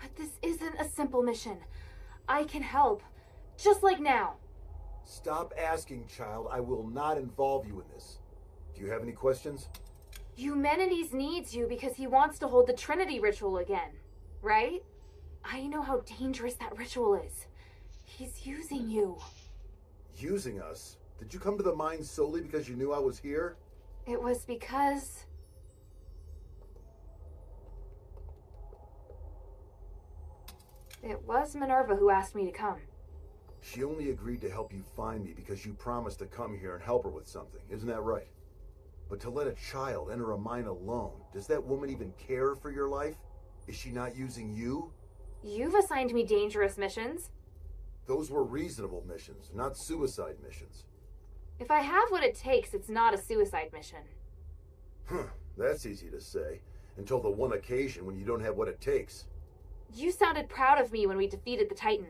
But this isn't a simple mission. I can help, just like now. Stop asking, child. I will not involve you in this. Do you have any questions? Eumenides needs you because he wants to hold the Trinity ritual again, right? I know how dangerous that ritual is. He's using you. Using us? Did you come to the mine solely because you knew I was here? It was because... It was Minerva who asked me to come. She only agreed to help you find me because you promised to come here and help her with something, isn't that right? But to let a child enter a mine alone, does that woman even care for your life? Is she not using you? You've assigned me dangerous missions. Those were reasonable missions, not suicide missions. If I have what it takes, it's not a suicide mission. That's easy to say, until the one occasion when you don't have what it takes. You sounded proud of me when we defeated the Titan.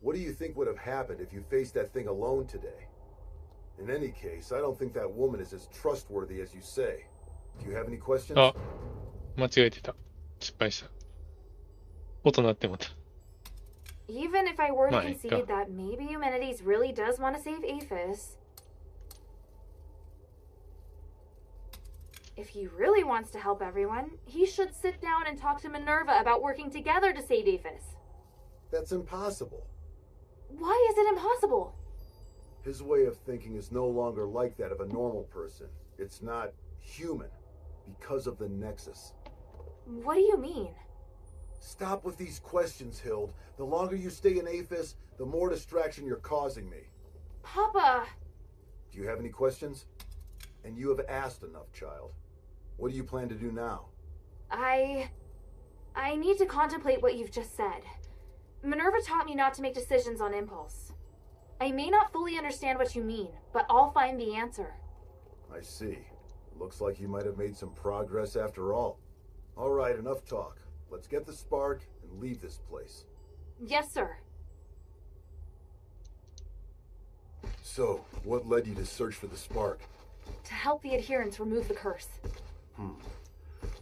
What do you think would have happened if you faced that thing alone today? In any case, I don't think that woman is as trustworthy as you say. Do you have any questions? あ、間違えてた。失敗した。音鳴ってもた。Even if I were to まあいいか。 concede that maybe Eumenides really does want to save Aphis, if he really wants to help everyone, he should sit down and talk to Minerva about working together to save Aphis. That's impossible. Why is it impossible? His way of thinking is no longer like that of a normal person. It's not human, because of the Nexus. What do you mean? Stop with these questions, Hild. The longer you stay in Aphis, the more distraction you're causing me. Papa! Do you have any questions? And you have asked enough, child. What do you plan to do now? I need to contemplate what you've just said. Minerva taught me not to make decisions on impulse. I may not fully understand what you mean, but I'll find the answer. I see. Looks like you might have made some progress after all. All right, enough talk. Let's get the spark and leave this place. Yes, sir. So, what led you to search for the spark? To help the adherents remove the curse.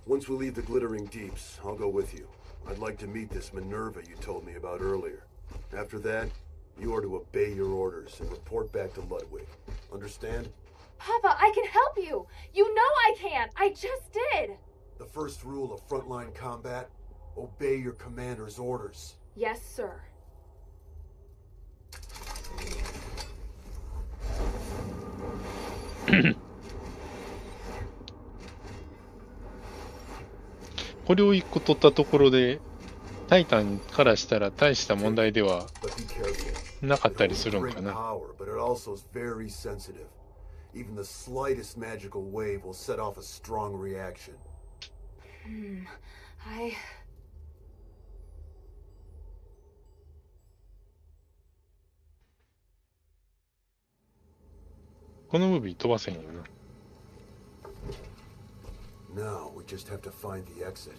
Once we leave the Glittering Deeps, I'll go with you. I'd like to meet this Minerva you told me about earlier. After that, you are to obey your orders and report back to Ludwig. Understand? Papa, I can help you! You know I can! I just did! The first rule of frontline combat, obey your commander's orders. Yes, sir. これを1個取ったところで、タイタンからしたら大した問題では But be careful. なかったり It す holds るんか great な。 power, but it also is very sensitive. Even the slightest magical wave will set off a strong reaction. I... このムービー飛ばせんよな。Now we just have to find the exit.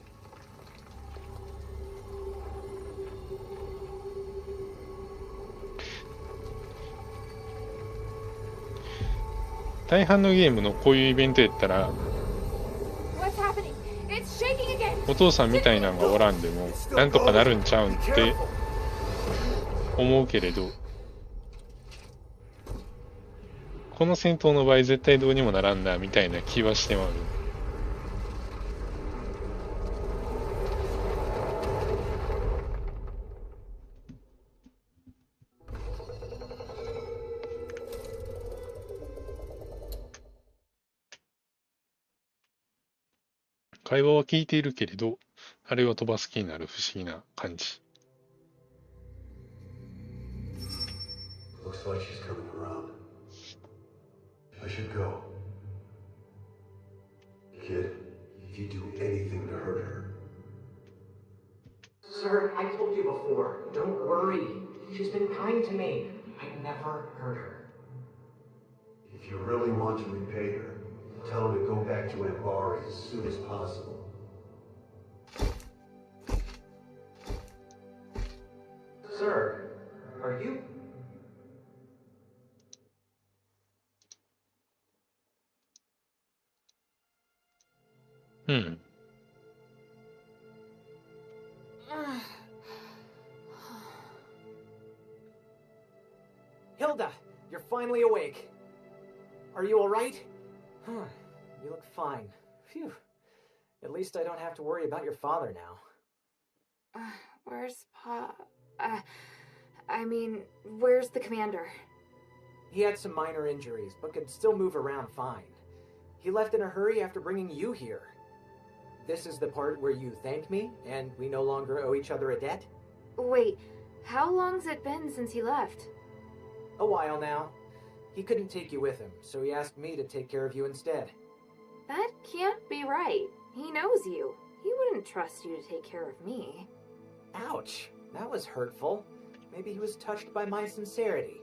大半のゲームのこういうイベントやったら、 What's happening? It's shaking again! お父さんみたいなのがおらんでも、なんとかなるんちゃうんって思うけれど、この戦闘の場合絶対どうにもならんなみたいな気はしてまう。会話は聞いているけれど、あれを飛ばす気になる不思議な感じ。Looks like she's coming around. I should go. Kid, if you do anything to hurt her. Sir, I told you before, don't worry. She's been kind to me. I never hurt her. If you really want to repay her, tell her to go back to Ambari as soon as possible. Sir, are you... Hilda, you're finally awake. Are you all right? You look fine. Phew. At least I don't have to worry about your father now. Where's where's the commander? He had some minor injuries, but could still move around fine. He left in a hurry after bringing you here. This is the part where you thank me, and we no longer owe each other a debt? Wait, how long's it been since he left? A while now. He couldn't take you with him, so he asked me to take care of you instead. That can't be right. He knows you. He wouldn't trust you to take care of me. Ouch, that was hurtful. Maybe he was touched by my sincerity.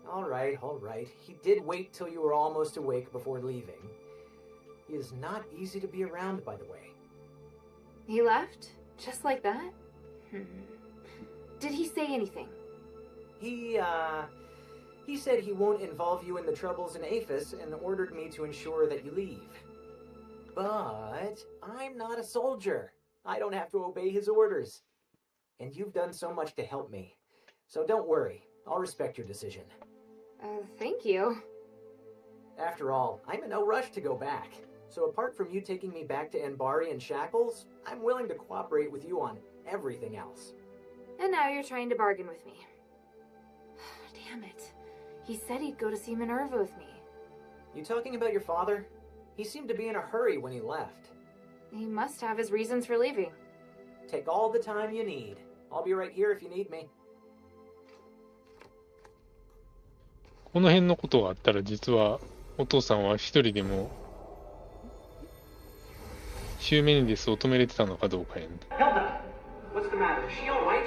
All right. He did wait till you were almost awake before leaving. He is not easy to be around, by the way. He left? Just like that? Did he say anything? He said he won't involve you in the troubles in Aphis and ordered me to ensure that you leave. But I'm not a soldier. I don't have to obey his orders. And you've done so much to help me. So don't worry. I'll respect your decision. Thank you. After all, I'm in no rush to go back. So apart from you taking me back to Anbari and Shackles, I'm willing to cooperate with you on everything else. And now you're trying to bargain with me. Damn it. He said he'd go to see Minerva with me. You talking about your father? He seemed to be in a hurry when he left. He must have his reasons for leaving. Take all the time you need. I'll be right here if you need me. この辺のことがあったら実はお父さんは一人でもシューメニデスを止めれてたのかどうかやん。Hilda, what's the matter? Is she all right?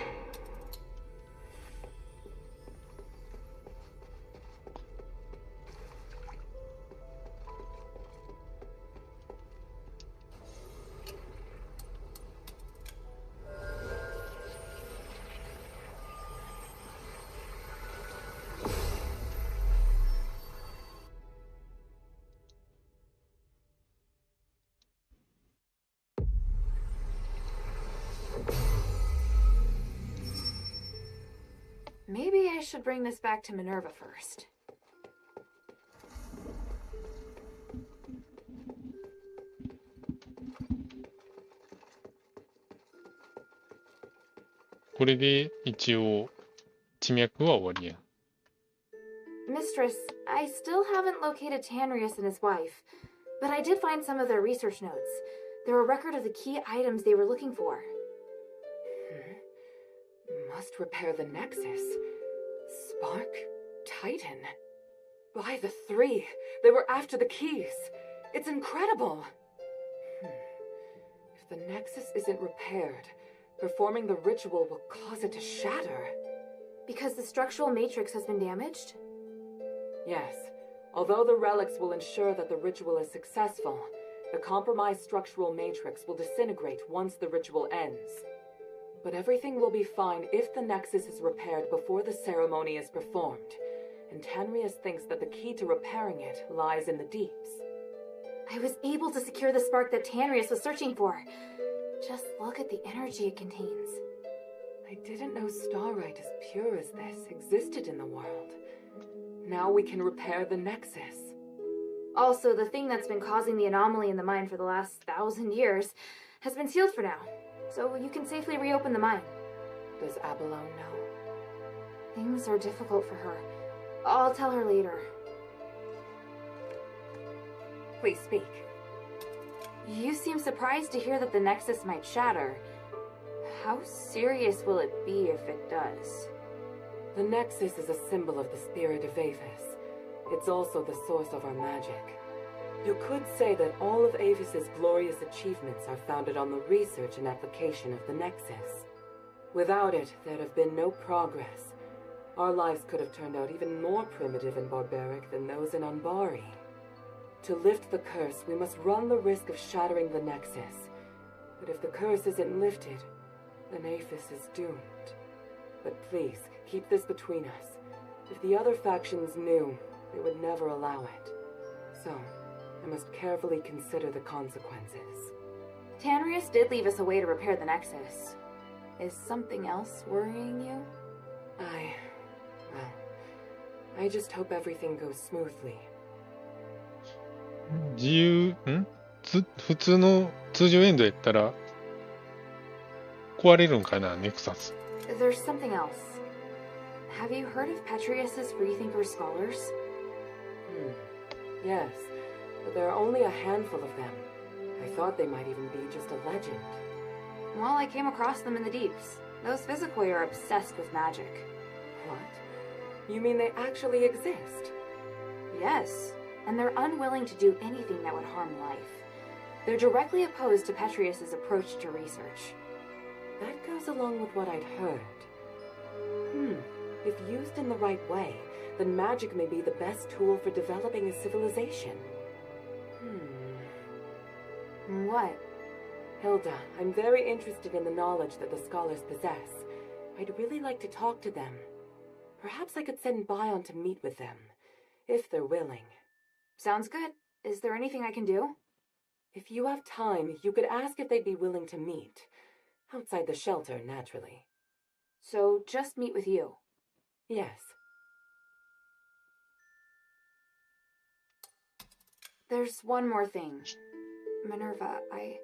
Maybe I should bring this back to Minerva first. これで一応地脈は終わりや。Mistress, I still haven't located Tanrius and his wife, but I did find some of their research notes. They're a record of the key items they were looking for. Must repair the Nexus. Spark? Titan? By the three, they were after the keys. It's incredible. If the Nexus isn't repaired, performing the ritual will cause it to shatter. Because the structural matrix has been damaged? Yes. Although the relics will ensure that the ritual is successful, the compromised structural matrix will disintegrate once the ritual ends. But everything will be fine if the Nexus is repaired before the ceremony is performed, and Tanrius thinks that the key to repairing it lies in the deeps. I was able to secure the spark that Tanrius was searching for. Just look at the energy it contains. I didn't know starlight as pure as this existed in the world. Now we can repair the Nexus. Also, the thing that's been causing the anomaly in the mine for the last 1,000 years has been sealed for now, so you can safely reopen the mine. Does Abalone know? Things are difficult for her. I'll tell her later. Please speak. You seem surprised to hear that the Nexus might shatter. How serious will it be if it does? The Nexus is a symbol of the spirit of Aphis. It's also the source of our magic. You could say that all of Avis's glorious achievements are founded on the research and application of the Nexus. Without it, there'd have been no progress. Our lives could have turned out even more primitive and barbaric than those in Anbari. To lift the curse, we must run the risk of shattering the Nexus. But if the curse isn't lifted, then Aphis is doomed. But please, keep this between us. If the other factions knew, they would never allow it. So, I must carefully consider the consequences. Tanrius did leave us a way to repair the Nexus. Is something else worrying you? I just hope everything goes smoothly. 普通の通常エンドやったら壊れるんかな、ネクサス。There's something else. Have you heard of Petrius's Freethinker scholars? Yes, but there are only a handful of them. I thought they might even be just a legend. Well, I came across them in the deeps. Those Physicoi are obsessed with magic. What? You mean they actually exist? Yes, and they're unwilling to do anything that would harm life. They're directly opposed to Petrius's approach to research. That goes along with what I'd heard. If used in the right way, then magic may be the best tool for developing a civilization. What? Hilda, I'm very interested in the knowledge that the scholars possess. I'd really like to talk to them. Perhaps I could send Bion to meet with them, if they're willing. Sounds good. Is there anything I can do? If you have time, you could ask if they'd be willing to meet. Outside the shelter, naturally. So, just meet with you? Yes. There's one more thing. Minerva, I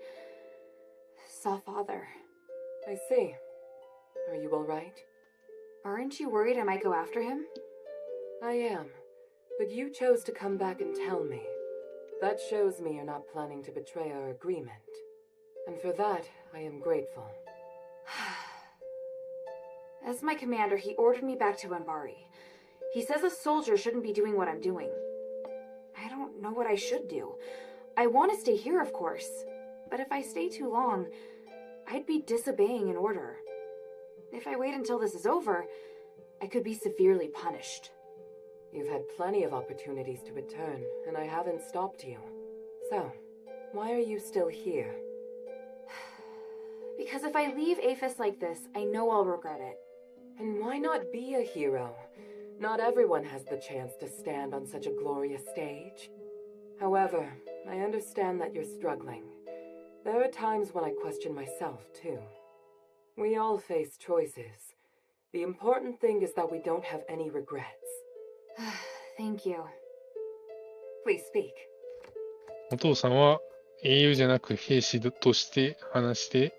saw Father. I see. Are you all right? Aren't you worried I might go after him? I am. But you chose to come back and tell me. That shows me you're not planning to betray our agreement. And for that, I am grateful. As my commander, he ordered me back to Anbari. He says a soldier shouldn't be doing what I'm doing. I don't know what I should do. I want to stay here, of course. But if I stay too long, I'd be disobeying an order. If I wait until this is over, I could be severely punished. You've had plenty of opportunities to return, and I haven't stopped you. So, why are you still here? Because if I leave Aphis like this, I know I'll regret it. And why not be a hero? Not everyone has the chance to stand on such a glorious stage. However, I understand that you're struggling. There are times when I question myself, too. We all face choices. The important thing is that we don't have any regrets. Thank you. Please speak. お父さんは英雄じゃなく兵士として話して、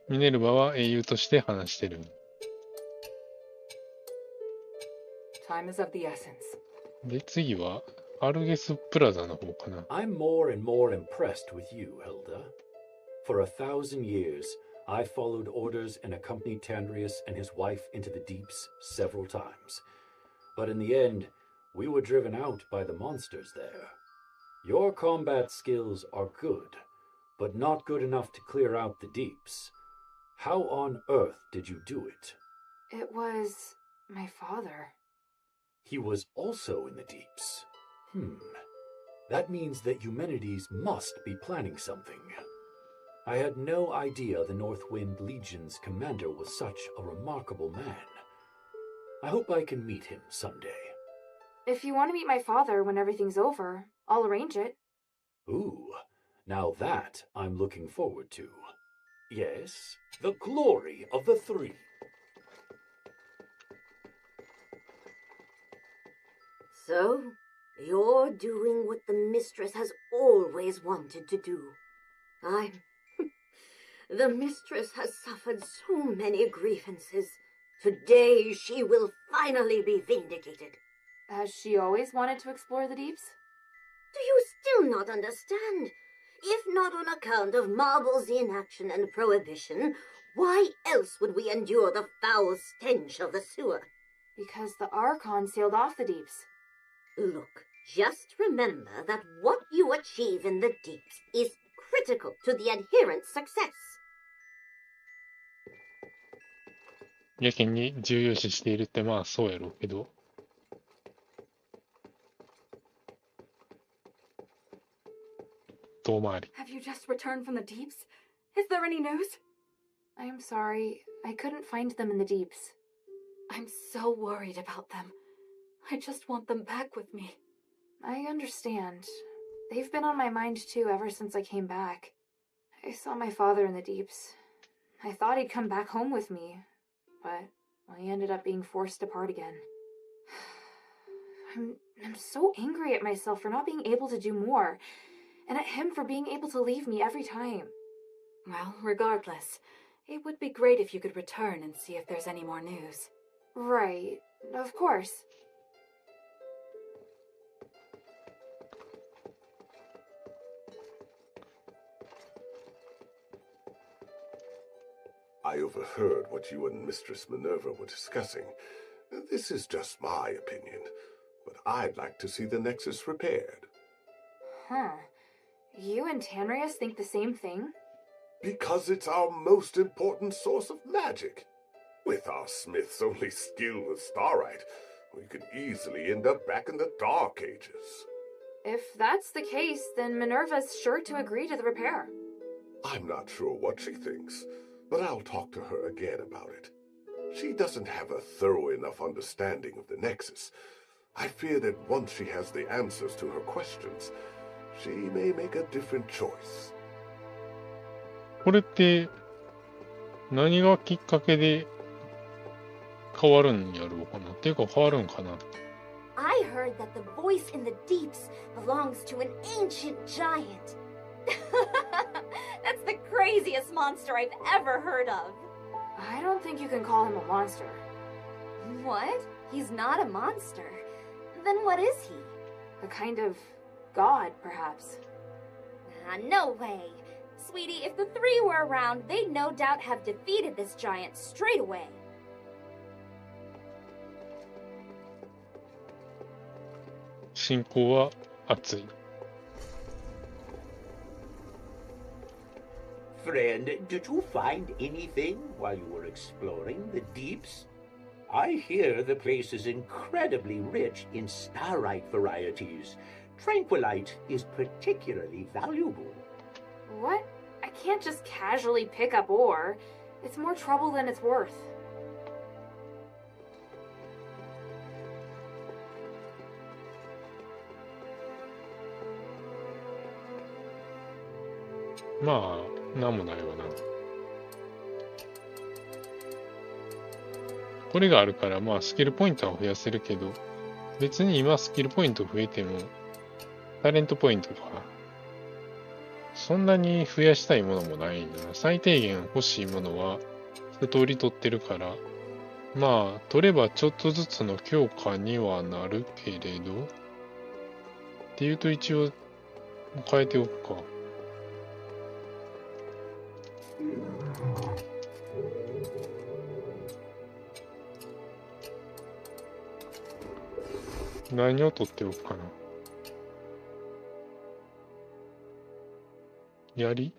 ミネルヴァは英雄として話してる。Time is of the essence. で、次はアルゲスプラザの方かな。I'm more and more impressed with you, Hilda. For 1,000 years, I followed orders and accompanied Tandrius and his wife into the deeps several times. But in the end, we were driven out by the monsters there. Your combat skills are good, but not good enough to clear out the deeps. How on earth did you do it? It was my father. He was also in the deeps. That means that Eumenides must be planning something. I had no idea the Northwind Legion's commander was such a remarkable man. I hope I can meet him someday. If you want to meet my father when everything's over, I'll arrange it. Ooh, now that I'm looking forward to. Yes, the glory of the three. So, you're doing what the mistress has always wanted to do. The mistress has suffered so many grievances. Today she will finally be vindicated. Has she always wanted to explore the deeps? Do you still not understand? If not on account of Marble's inaction and prohibition, why else would we endure the foul stench of the sewer? Because the Archon sailed off the deeps. Look, just remember that what you achieve in the deeps is critical to the adherent's success. やけに重要視しているってまあそうやろうけど。遠回り。 Have you just returned from the deeps? Is there any news? I'm sorry. I couldn't find them in the deeps. I'm so worried about them. I just want them back with me. I understand. They've been on my mind too ever since I came back. I saw my father in the deeps. I thought he'd come back home with me, but I ended up being forced apart again. I'm so angry at myself for not being able to do more, and at him for being able to leave me every time. Well, regardless, it would be great if you could return and see if there's any more news. Right, of course. I overheard what you and Mistress Minerva were discussing. This is just my opinion, but I'd like to see the Nexus repaired. Huh. You and Tanrius think the same thing? Because it's our most important source of magic. With our smith's only skill with Starlight, we could easily end up back in the Dark Ages. If that's the case, then Minerva's sure to agree to the repair. I'm not sure what she thinks, but I'll talk to her again about it. She doesn't have a thorough enough understanding of the Nexus. I fear that once she has the answers to her questions, she may make a different choice. これって何がきっかけで変わるんやろうかなっていうか変わるんかな。 I heard that the voice in the deeps belongs to an ancient giant. That's the craziest monster I've ever heard of. I don't think you can call him a monster. What? He's not a monster. Then what is he? A kind of god, perhaps. No way. Sweetie, if the three were around, they'd no doubt have defeated this giant straight away. 信仰は熱い。 Friend, did you find anything while you were exploring the deeps? I hear the place is incredibly rich in starite varieties. Tranquilite is particularly valuable. What? I can't just casually pick up ore. It's more trouble than it's worth.まあ、なんもないわな。これがあるから、まあ、スキルポイントは増やせるけど、別に今スキルポイント増えても、タレントポイントとか、そんなに増やしたいものもないんだな。最低限欲しいものは、一通り取ってるから、まあ、取ればちょっとずつの強化にはなるけれど、っていうと一応変えておくか。何を取っておくかな。槍？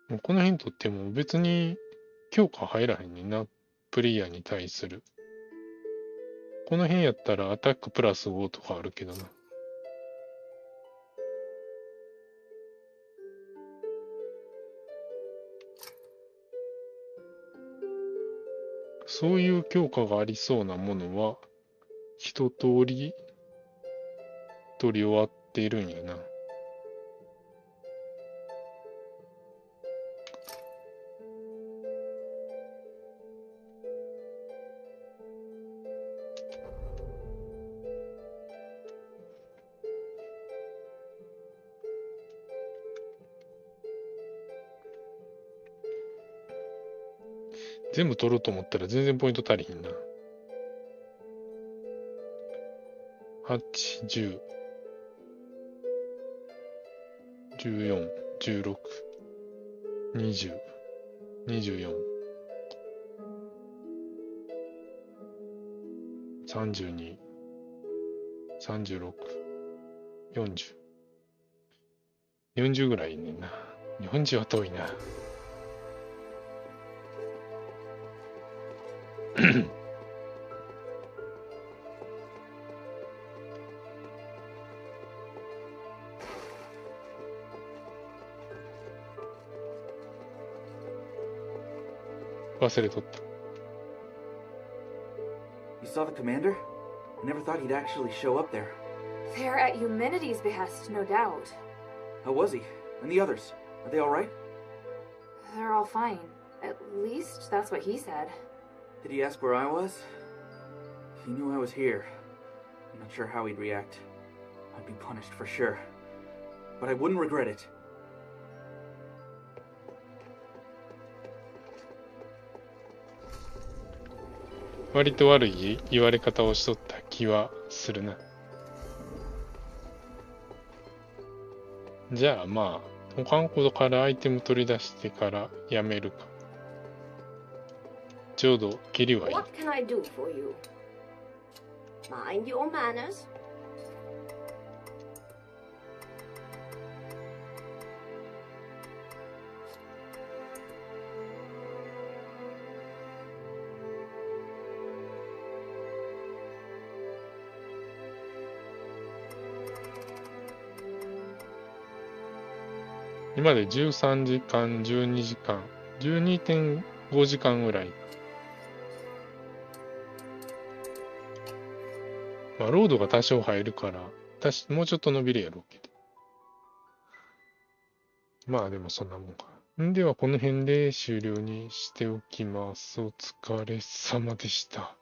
もうこの辺取っても別に強化入らへんねんな。プレイヤーに対する。この辺やったらアタックプラス5とかあるけどな。そういう強化がありそうなものは一通り取り終わっているんやな。全部取ろうと思ったら全然ポイント足りひんな。8、10、14、16、20、24、32、36、40。40ぐらいいんねんな。40は遠いな。忘れとった。 You saw the commander? I never thought he'd actually show up there. They're at Eumenides' behest, no doubt. How was he? And the others? Are they all right? They're all fine. At least that's what he said. Did he ask where I was? If he knew I was here, I'm not sure how he'd react. I'd be punished for sure. But I wouldn't regret it. 割と悪い言われ方をしとった気はするな。じゃあまあ、保管庫からアイテム取り出してからやめるか。ちょうど切りはいい。 What can I do for you? Mind your manners. 今で13時間、12時間、12.5 時間ぐらい。まあ、ロードが多少入るから、もうちょっと伸びるやろうけど。まあでもそんなもんか。んではこの辺で終了にしておきます。お疲れ様でした。